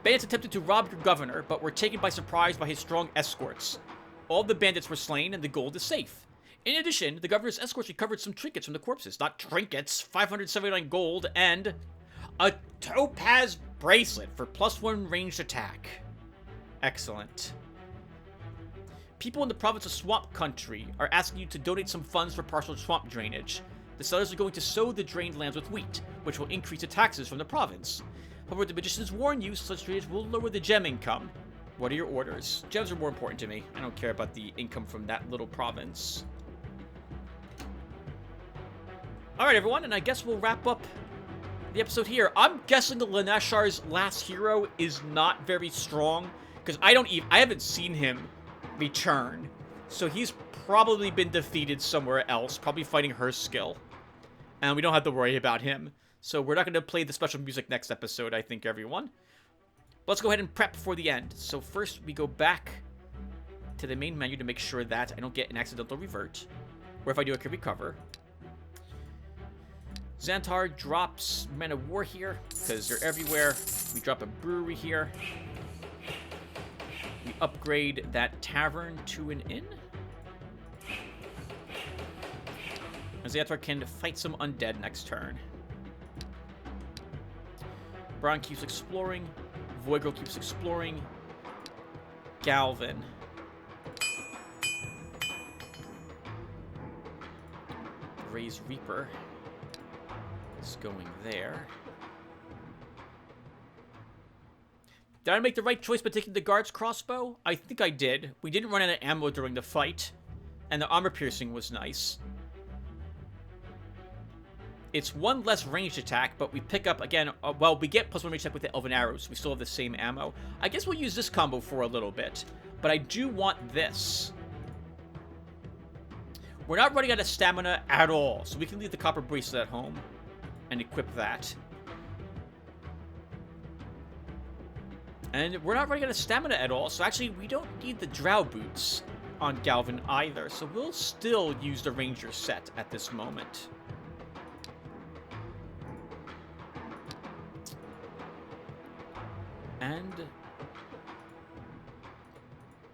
Bandits attempted to rob your governor, but were taken by surprise by his strong escorts. All the bandits were slain, and the gold is safe. In addition, the governor's escorts recovered some trinkets from the corpses. Not trinkets, 579 gold, and a topaz bracelet for +1 ranged attack. Excellent. People in the province of Swamp Country are asking you to donate some funds for partial swamp drainage. The settlers are going to sow the drained lands with wheat, which will increase the taxes from the province. However, the magicians warn you such drainage will lower the gem income. What are your orders? Gems are more important to me. I don't care about the income from that little province. Alright, everyone, and I guess we'll wrap up the episode here. I'm guessing the Lanashar's last hero is not very strong, because I haven't seen him return. So he's probably been defeated somewhere else, probably fighting her skill. And we don't have to worry about him. So we're not going to play the special music next episode, I think, everyone. Let's go ahead and prep for the end. So first, we go back to the main menu to make sure that I don't get an accidental revert. Or if I do, I can recover. Xantar drops Men of War here, because they're everywhere. We drop a brewery here. We upgrade that tavern to an inn. And Xantar can fight some undead next turn. Braun keeps exploring. Voidgirl keeps exploring. Galvin. Raise Reaper is going there. Did I make the right choice by taking the guard's crossbow? I think I did. We didn't run out of ammo during the fight. And the armor piercing was nice. It's 1 less ranged attack, but we pick up, again, well, we get +1 ranged attack with the elven arrows. We still have the same ammo. I guess we'll use this combo for a little bit. But I do want this. We're not running out of stamina at all, so we can leave the copper bracelet at home and equip that. And we're not running out of stamina at all, so actually we don't need the drow boots on Galvin either, so we'll still use the ranger set at this moment. And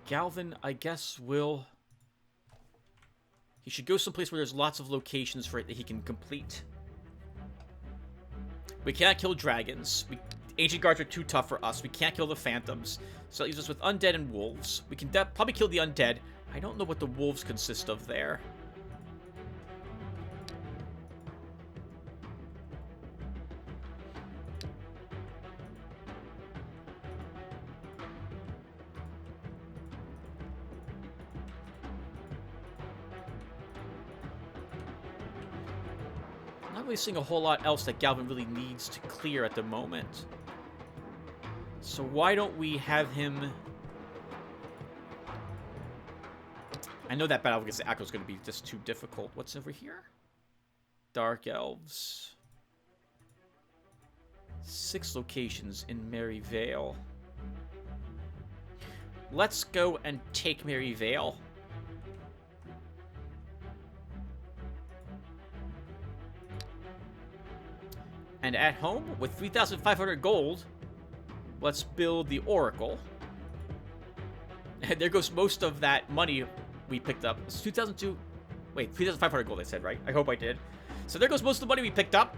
Galvin, I guess, will... He should go someplace where there's lots of locations for it that he can complete. We can't kill dragons. Ancient guards are too tough for us. We can't kill the phantoms. So that leaves us with undead and wolves. We can probably kill the undead. I don't know what the wolves consist of there. Not really seeing a whole lot else that Galvin really needs to clear at the moment. So why don't we have him... I know that battle against the Echo is going to be just too difficult. What's over here? Dark Elves. 6 locations in Merry Vale. Let's go and take Merry Vale. And at home, with 3,500 gold, let's build the Oracle. And there goes most of that money we picked up. It's 2,002... Wait, 3,500 gold I said, right? I hope I did. So there goes most of the money we picked up.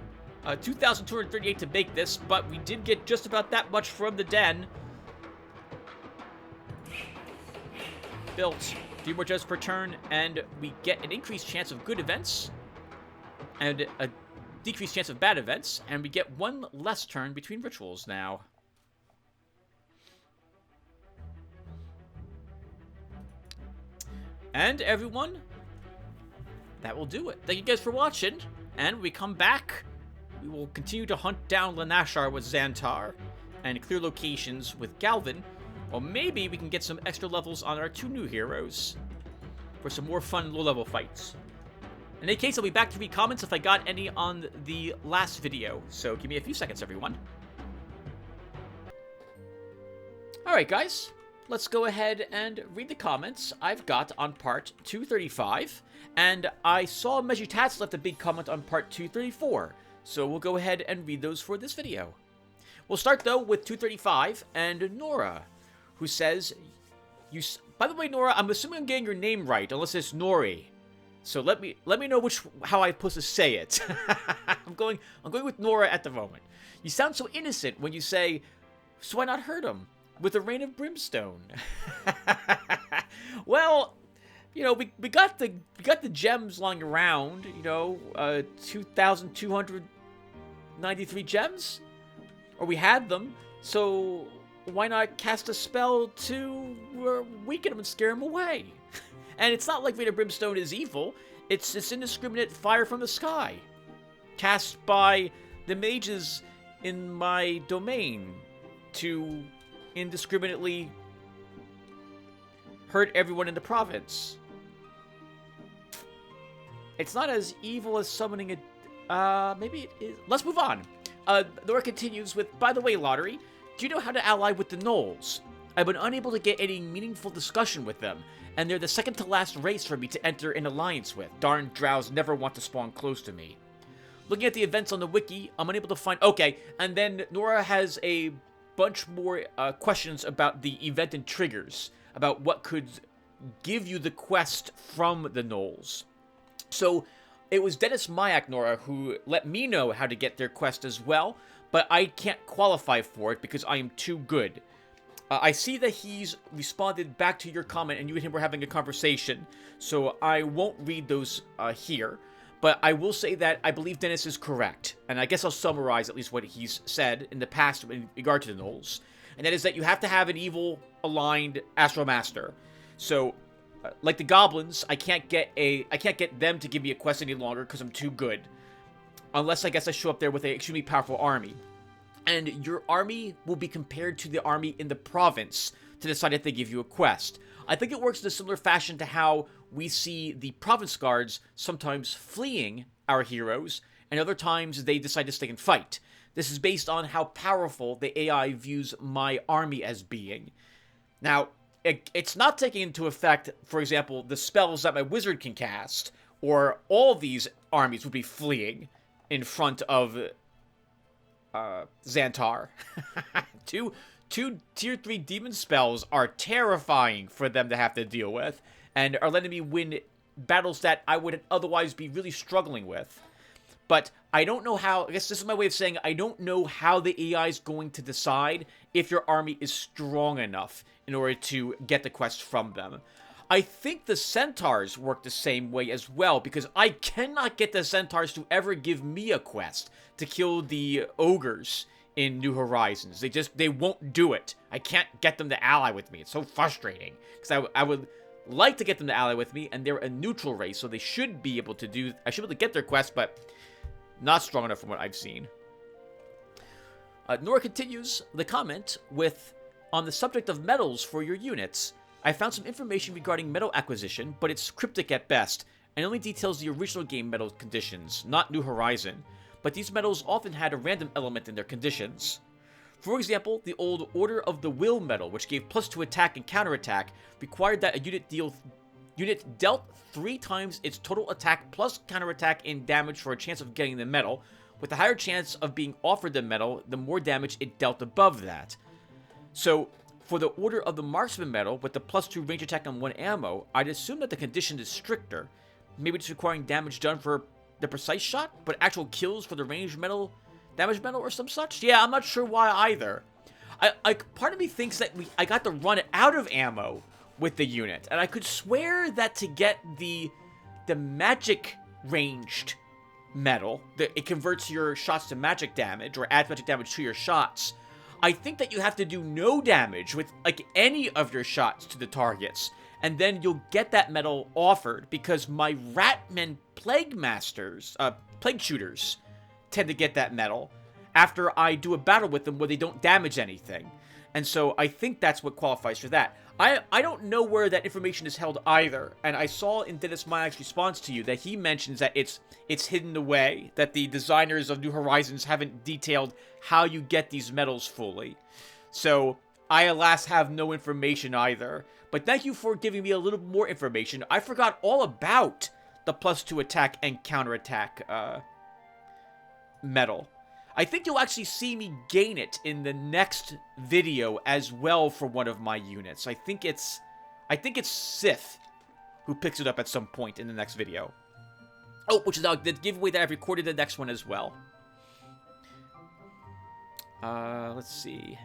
2,238 to make this, but we did get just about that much from the den. Built 3 more gems per turn, and we get an increased chance of good events, and a decreased chance of bad events, and we get 1 less turn between rituals now. And everyone, that will do it. Thank you guys for watching, and when we come back, we will continue to hunt down Lanashar with Xantar, and clear locations with Galvin, or maybe we can get some extra levels on our 2 new heroes for some more fun low-level fights. In any case, I'll be back to read comments if I got any on the last video, so give me a few seconds, everyone. Alright, guys. Let's go ahead and read the comments I've got on part 235, and I saw Mejitats left a big comment on part 234, so we'll go ahead and read those for this video. We'll start, though, with 235 and Nora, who says, by the way, Nora, I'm assuming I'm getting your name right, unless it's Nori. So let me know how I'm supposed to say it. I'm going with Nora at the moment. You sound so innocent when you say, "So why not hurt him with a rain of brimstone?" Well, you know, we got the gems lying around. You know, 2,293 gems, or we had them. So why not cast a spell to weaken him and scare him away? And it's not like Rain of Brimstone is evil. It's indiscriminate fire from the sky, cast by the mages in my domain to indiscriminately hurt everyone in the province. It's not as evil as summoning a... maybe it is. Let's move on. Nora continues with, by the way, Lotaeri, do you know how to ally with the gnolls? I've been unable to get any meaningful discussion with them, and they're the second to last race for me to enter an alliance with. Darn drows never want to spawn close to me. Looking at the events on the wiki, I'm unable to find... Okay, and then Nora has a bunch more questions about the event and triggers, about what could give you the quest from the gnolls. So, it was Dennis Mayak, Nora, who let me know how to get their quest as well, but I can't qualify for it because I am too good. I see that he's responded back to your comment and you and him were having a conversation, so I won't read those here, but I will say that I believe Dennis is correct, and I guess I'll summarize at least what he's said in the past in regard to the gnolls, and that is that you have to have an evil-aligned Astral Master. So, like the goblins, I can't get them to give me a quest any longer because I'm too good, unless I guess I show up there with an extremely powerful army. And your army will be compared to the army in the province to decide if they give you a quest. I think it works in a similar fashion to how we see the province guards sometimes fleeing our heroes, and other times they decide to stay and fight. This is based on how powerful the AI views my army as being. Now, it's not taking into effect, for example, the spells that my wizard can cast, or all these armies would be fleeing in front of... Xantar. Two tier 3 demon spells are terrifying for them to have to deal with, and are letting me win battles that I would otherwise be really struggling with. But I don't know how, I guess this is my way of saying I don't know how the AI is going to decide if your army is strong enough in order to get the quest from them. I think the centaurs work the same way as well, because I cannot get the centaurs to ever give me a quest to kill the ogres in New Horizons. They won't do it. I can't get them to ally with me. It's so frustrating, because I would like to get them to ally with me, and they're a neutral race, so they should be able to do... I should be able to get their quest, but not strong enough from what I've seen. Nora continues the comment with, on the subject of metals for your units, I found some information regarding metal acquisition, but it's cryptic at best. and only details the original game metal conditions, not New Horizon, but these medals often had a random element in their conditions. For example, the old Order of the Will medal, which gave +2 attack and counterattack, required that a unit dealt 3 times its total attack plus counterattack in damage for a chance of getting the medal, with a higher chance of being offered the medal the more damage it dealt above that. So, for the Order of the Marksman medal, with the +2 range attack on 1 ammo, I'd assume that the condition is stricter. Maybe it's requiring damage done for the precise shot, but actual kills for the range medal, damage medal or some such? Yeah, I'm not sure why either. Part of me thinks that I got to run out of ammo with the unit, and I could swear that to get the magic ranged medal, it converts your shots to magic damage, or adds magic damage to your shots. I think that you have to do no damage with, like, any of your shots to the targets, and then you'll get that medal offered, because my Ratman Plague Masters, Plague Shooters, tend to get that medal after I do a battle with them where they don't damage anything. And so I think that's what qualifies for that. I don't know where that information is held either, and I saw in Dennis Myak's response to you that he mentions that it's hidden away, that the designers of New Horizons haven't detailed how you get these medals fully. So I, alas, have no information either. But thank you for giving me a little more information. I forgot all about the +2 attack and counterattack medal. I think you'll actually see me gain it in the next video as well for one of my units. I think it's Sith who picks it up at some point in the next video. Oh, which is the giveaway that I've recorded the next one as well. Let's see.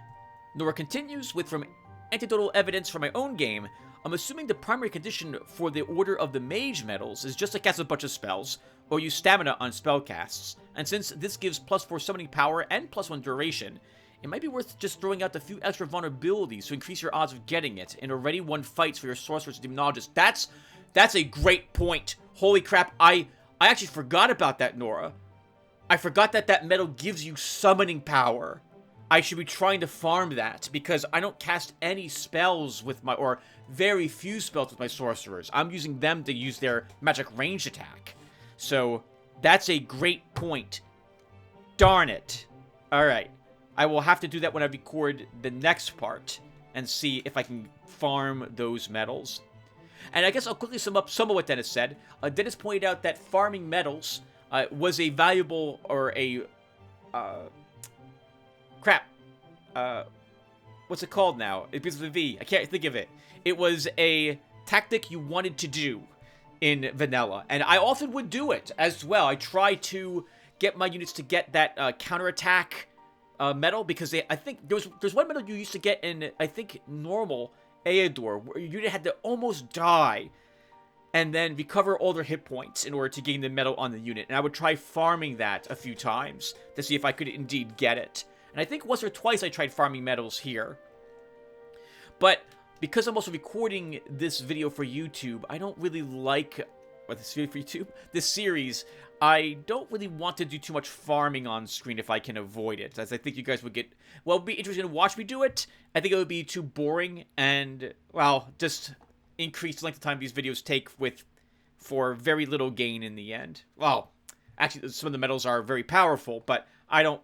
Nora continues with, from anecdotal evidence from my own game, I'm assuming the primary condition for the Order of the Mage medals is just to cast a bunch of spells, or use stamina on spellcasts, and since this gives +4 summoning power and +1 duration, it might be worth just throwing out the few extra vulnerabilities to increase your odds of getting it in already won fights for your sorcerers and demonologists. That's a great point. Holy crap, I actually forgot about that, Nora. I forgot that medal gives you summoning power. I should be trying to farm that, because I don't cast any spells with my, or very few spells with my sorcerers. I'm using them to use their magic range attack. So, that's a great point. Darn it. Alright. I will have to do that when I record the next part, and see if I can farm those medals. And I guess I'll quickly sum up some of what Dennis said. Dennis pointed out that farming medals was a valuable, or a... what's it called now? It begins with a V. I can't think of it. It was a tactic you wanted to do in vanilla, and I often would do it as well. I try to get my units to get that counterattack medal, because I think there's one medal you used to get in, I think, normal Eador, where your unit had to almost die and then recover all their hit points in order to gain the medal on the unit, and I would try farming that a few times to see if I could indeed get it. And I think once or twice I tried farming medals here. But because I'm also recording this video for YouTube, I don't really like... this video for YouTube? This series, I don't really want to do too much farming on screen if I can avoid it, as I think you guys would get... well, it'd be interesting to watch me do it. I think it would be too boring and, well, just increase the length of time these videos take for very little gain in the end. Well, actually, some of the medals are very powerful, but I don't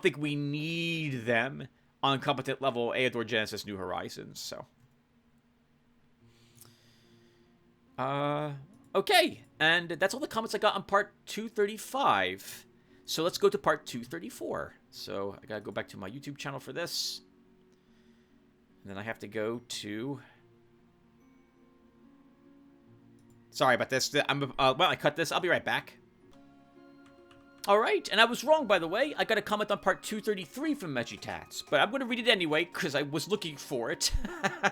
think we need them on competent level Eador Genesis New Horizons, so. Okay, and that's all the comments I got on part 235. So let's go to part 234. So I gotta go back to my YouTube channel for this. And then I have to go to... sorry about this. Well, I cut this. I'll be right back. Alright, and I was wrong, by the way. I got a comment on part 233 from Megitats, but I'm going to read it anyway, because I was looking for it.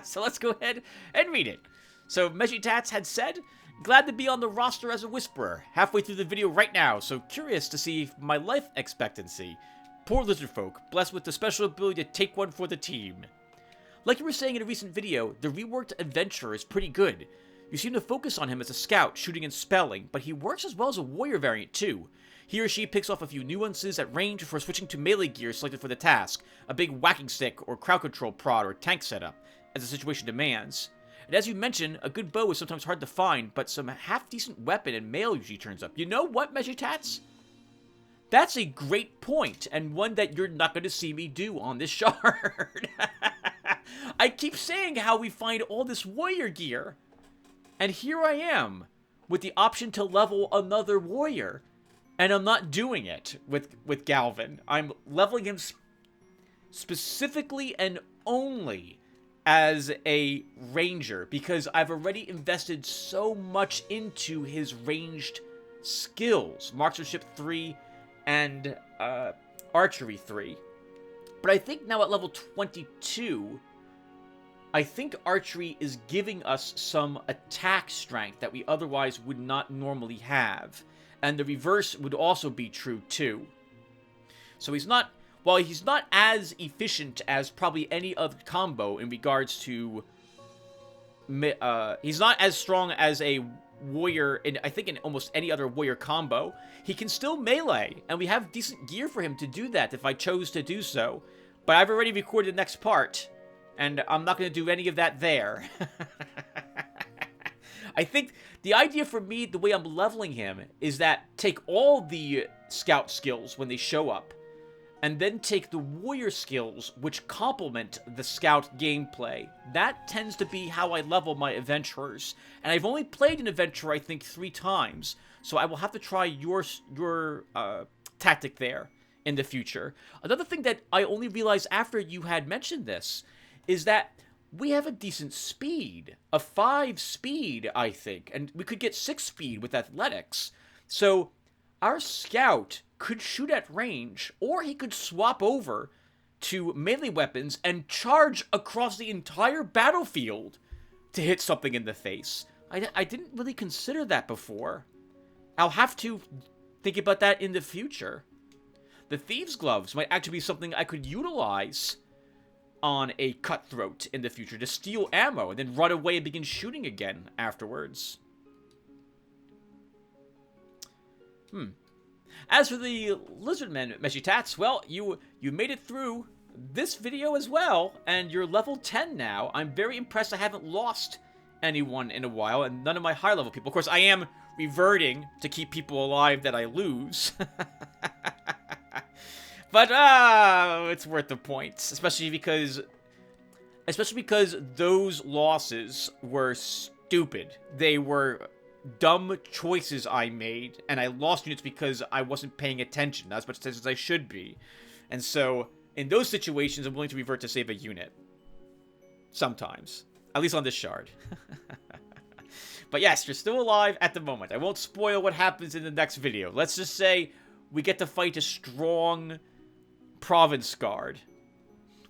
So let's go ahead and read it. So, Megitats had said, glad to be on the roster as a Whisperer, halfway through the video right now, so curious to see my life expectancy. Poor lizard folk, blessed with the special ability to take one for the team. Like you were saying in a recent video, the reworked adventurer is pretty good. You seem to focus on him as a scout, shooting and spelling, but he works as well as a warrior variant too. He or she picks off a few nuances at range before switching to melee gear selected for the task, a big whacking stick or crowd control prod or tank setup, as the situation demands. And as you mentioned, a good bow is sometimes hard to find, but some half-decent weapon and mail usually turns up. You know what, Measuretats? That's a great point, and one that you're not going to see me do on this shard. I keep saying how we find all this warrior gear, and here I am, with the option to level another warrior, and I'm not doing it with Galvin. I'm leveling him specifically and only as a ranger, because I've already invested so much into his ranged skills. Marksmanship 3 and archery 3. But I think now at level 22, I think archery is giving us some attack strength that we otherwise would not normally have. And the reverse would also be true too. So he's not, while he's not as efficient as probably any other combo in regards to, he's not as strong as a warrior in, I think, in almost any other warrior combo. He can still melee, and we have decent gear for him to do that if I chose to do so. But I've already recorded the next part, and I'm not going to do any of that there. I think the idea for me, the way I'm leveling him, is that take all the scout skills when they show up, and then take the warrior skills which complement the scout gameplay. That tends to be how I level my adventurers. And I've only played an adventurer, I think, 3 times, so I will have to try your tactic there in the future. Another thing that I only realized after you had mentioned this is that we have a decent speed. A 5 speed, I think. And we could get 6 speed with athletics. So our scout could shoot at range, or he could swap over to melee weapons and charge across the entire battlefield to hit something in the face. I didn't really consider that before. I'll have to think about that in the future. The Thieves' Gloves might actually be something I could utilize on a cutthroat in the future to steal ammo and then run away and begin shooting again afterwards. As for the Lizardmen, Meshitats, well, you made it through this video as well, and you're level 10 now. I'm very impressed I haven't lost anyone in a while, and none of my high level people. Of course, I am reverting to keep people alive that I lose. But, it's worth the points, especially because those losses were stupid. They were dumb choices I made, and I lost units because I wasn't paying attention, not as much attention as I should be. And so, in those situations, I'm willing to revert to save a unit. Sometimes. At least on this shard. But yes, you're still alive at the moment. I won't spoil what happens in the next video. Let's just say we get to fight a strong province guard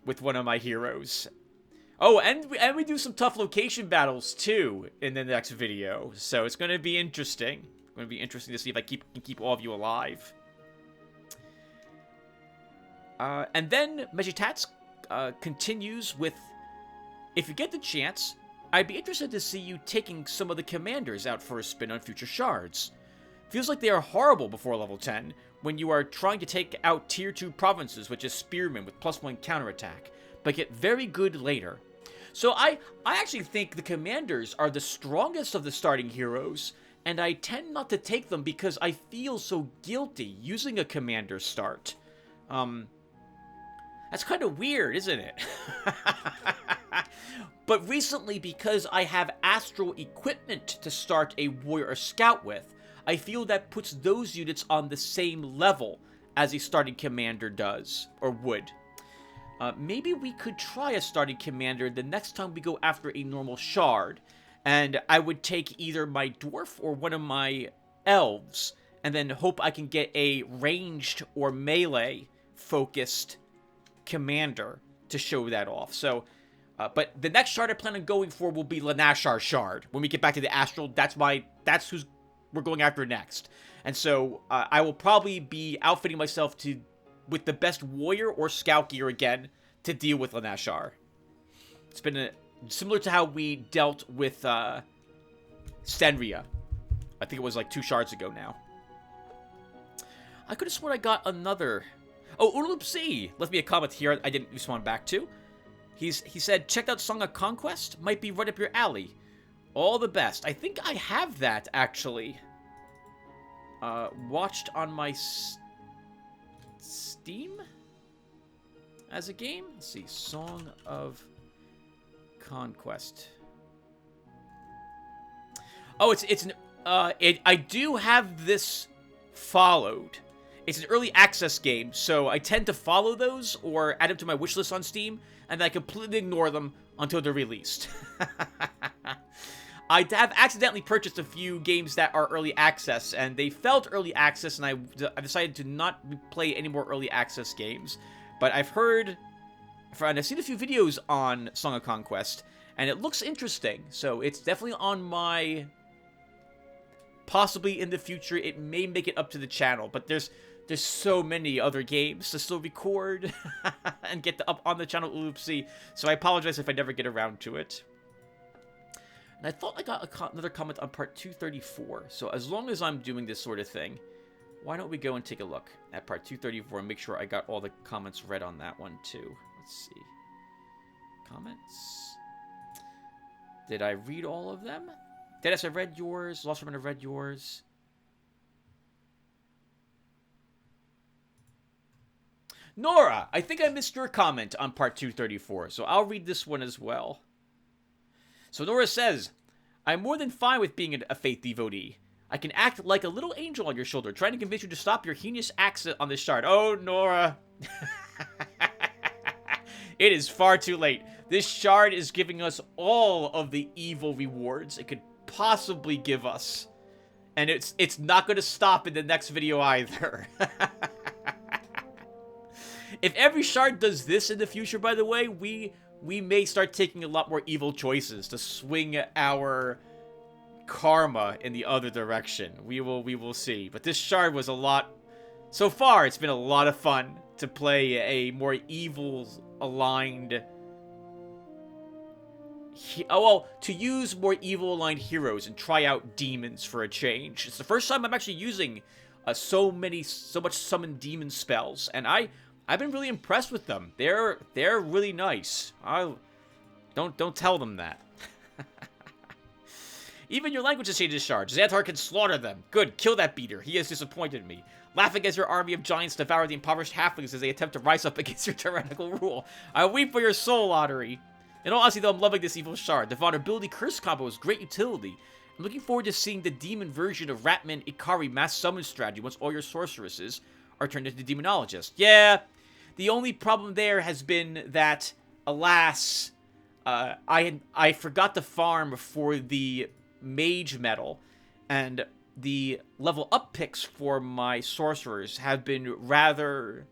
with one of my heroes. Oh, and we do some tough location battles, too, in the next video. So it's going to be interesting. It's going to be interesting to see if I can keep all of you alive. And then Mejitats continues with, if you get the chance, I'd be interested to see you taking some of the commanders out for a spin on future shards. Feels like they are horrible before level 10, when you are trying to take out tier 2 provinces, which is spearmen with +1 counterattack, but get very good later. So I actually think the commanders are the strongest of the starting heroes, and I tend not to take them because I feel so guilty using a commander start. That's kind of weird, isn't it? But recently, because I have astral equipment to start a warrior or scout with, I feel that puts those units on the same level as a starting commander does, or would. Maybe we could try a starting commander the next time we go after a normal shard, and I would take either my dwarf or one of my elves, and then hope I can get a ranged or melee focused commander to show that off. So, but the next shard I plan on going for will be Lanashar Shard. When we get back to the Astral, that's who's we're going after next. And so, I will probably be outfitting myself with the best warrior or scout gear again to deal with Lanashar. It's been similar to how we dealt with Stenria. I think it was like 2 shards ago now. I could have sworn I got another. Oh, Urlupsi left me a comment here I didn't respond back to. He said, check out Song of Conquest. Might be right up your alley. All the best. I think I have that, actually. Watched on my Steam as a game. Let's see. Song of Conquest. Oh, I do have this followed. It's an early access game, so I tend to follow those or add them to my wishlist on Steam, and then I completely ignore them until they're released. I have accidentally purchased a few games that are early access, and they felt early access, and I decided to not play any more early access games. But I've heard, and I've seen a few videos on Song of Conquest, and it looks interesting, so it's definitely on my... Possibly in the future, it may make it up to the channel, but there's so many other games to still record and get up on the channel, oopsie. So I apologize if I never get around to it. And I thought I got another comment on part 234. So as long as I'm doing this sort of thing, why don't we go and take a look at part 234 and make sure I got all the comments read on that one too. Let's see. Comments. Did I read all of them? Dennis, I read yours. Lost Woman, I read yours. Nora, I think I missed your comment on part 234, so I'll read this one as well. So Nora says, I'm more than fine with being a faith devotee. I can act like a little angel on your shoulder, trying to convince you to stop your heinous acts on this shard. Oh, Nora. It is far too late. This shard is giving us all of the evil rewards it could possibly give us. And it's not going to stop in the next video either. If every shard does this in the future, by the way, we may start taking a lot more evil choices to swing our karma in the other direction. We will see. But this shard was a lot... So far, it's been a lot of fun to play a more evil-aligned... to use more evil-aligned heroes and try out demons for a change. It's the first time I'm actually using so much summon demon spells, and I've been really impressed with them. They're really nice. Don't tell them that. Even your language has changed his shards. Xantar can slaughter them. Good, kill that beater. He has disappointed me. Laugh against your army of giants devour the impoverished halflings as they attempt to rise up against your tyrannical rule. I weep for your soul, Lotaeri. In all honesty, though, I'm loving this evil shard. The vulnerability curse combo is great utility. I'm looking forward to seeing the demon version of Ratman Ikari mass summon strategy once all your sorceresses are turned into demonologists. Yeah, the only problem there has been that, alas, I forgot to farm for the mage medal, and the level up picks for my sorcerers have been rather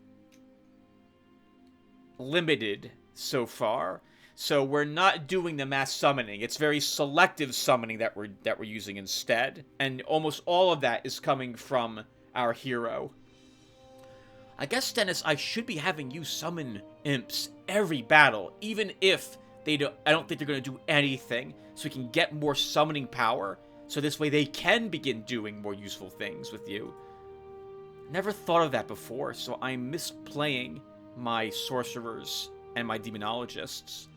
limited so far. So we're not doing the mass summoning. It's very selective summoning that we're using instead, and almost all of that is coming from our hero. I guess, Dennis, I should be having you summon imps every battle, even if I don't think they're going to do anything, so we can get more summoning power, so this way they can begin doing more useful things with you. Never thought of that before, so I miss playing my sorcerers and my demonologists.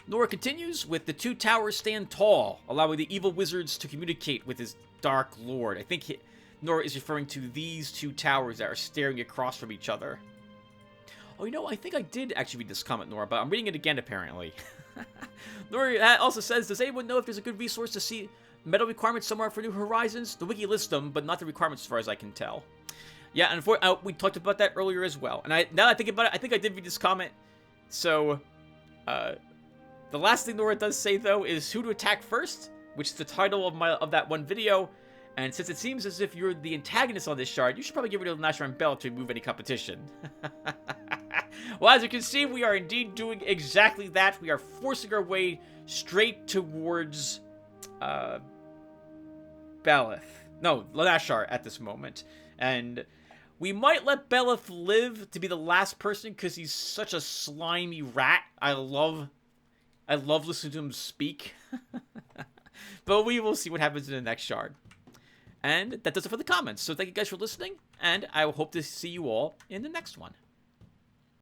Nora continues with the two towers stand tall, allowing the evil wizards to communicate with his dark lord. I think Nora is referring to these two towers that are staring across from each other. Oh, you know, I think I did actually read this comment, Nora, but I'm reading it again, apparently. Nora also says, does anyone know if there's a good resource to see medal requirements somewhere for New Horizons? The wiki lists them, but not the requirements as far as I can tell. Yeah, and we talked about that earlier as well. And now that I think about it, I think I did read this comment. So, the last thing Nora does say, though, is who to attack first, which is the title of that one video. And since it seems as if you're the antagonist on this shard, you should probably get rid of the Nashran Bell to remove any competition. Well, as you can see, we are indeed doing exactly that. We are forcing our way straight towards Beleth. No, Lanashar at this moment. And we might let Beleth live to be the last person because he's such a slimy rat. I love listening to him speak. But we will see what happens in the next shard. And that does it for the comments. So thank you guys for listening, and I hope to see you all in the next one.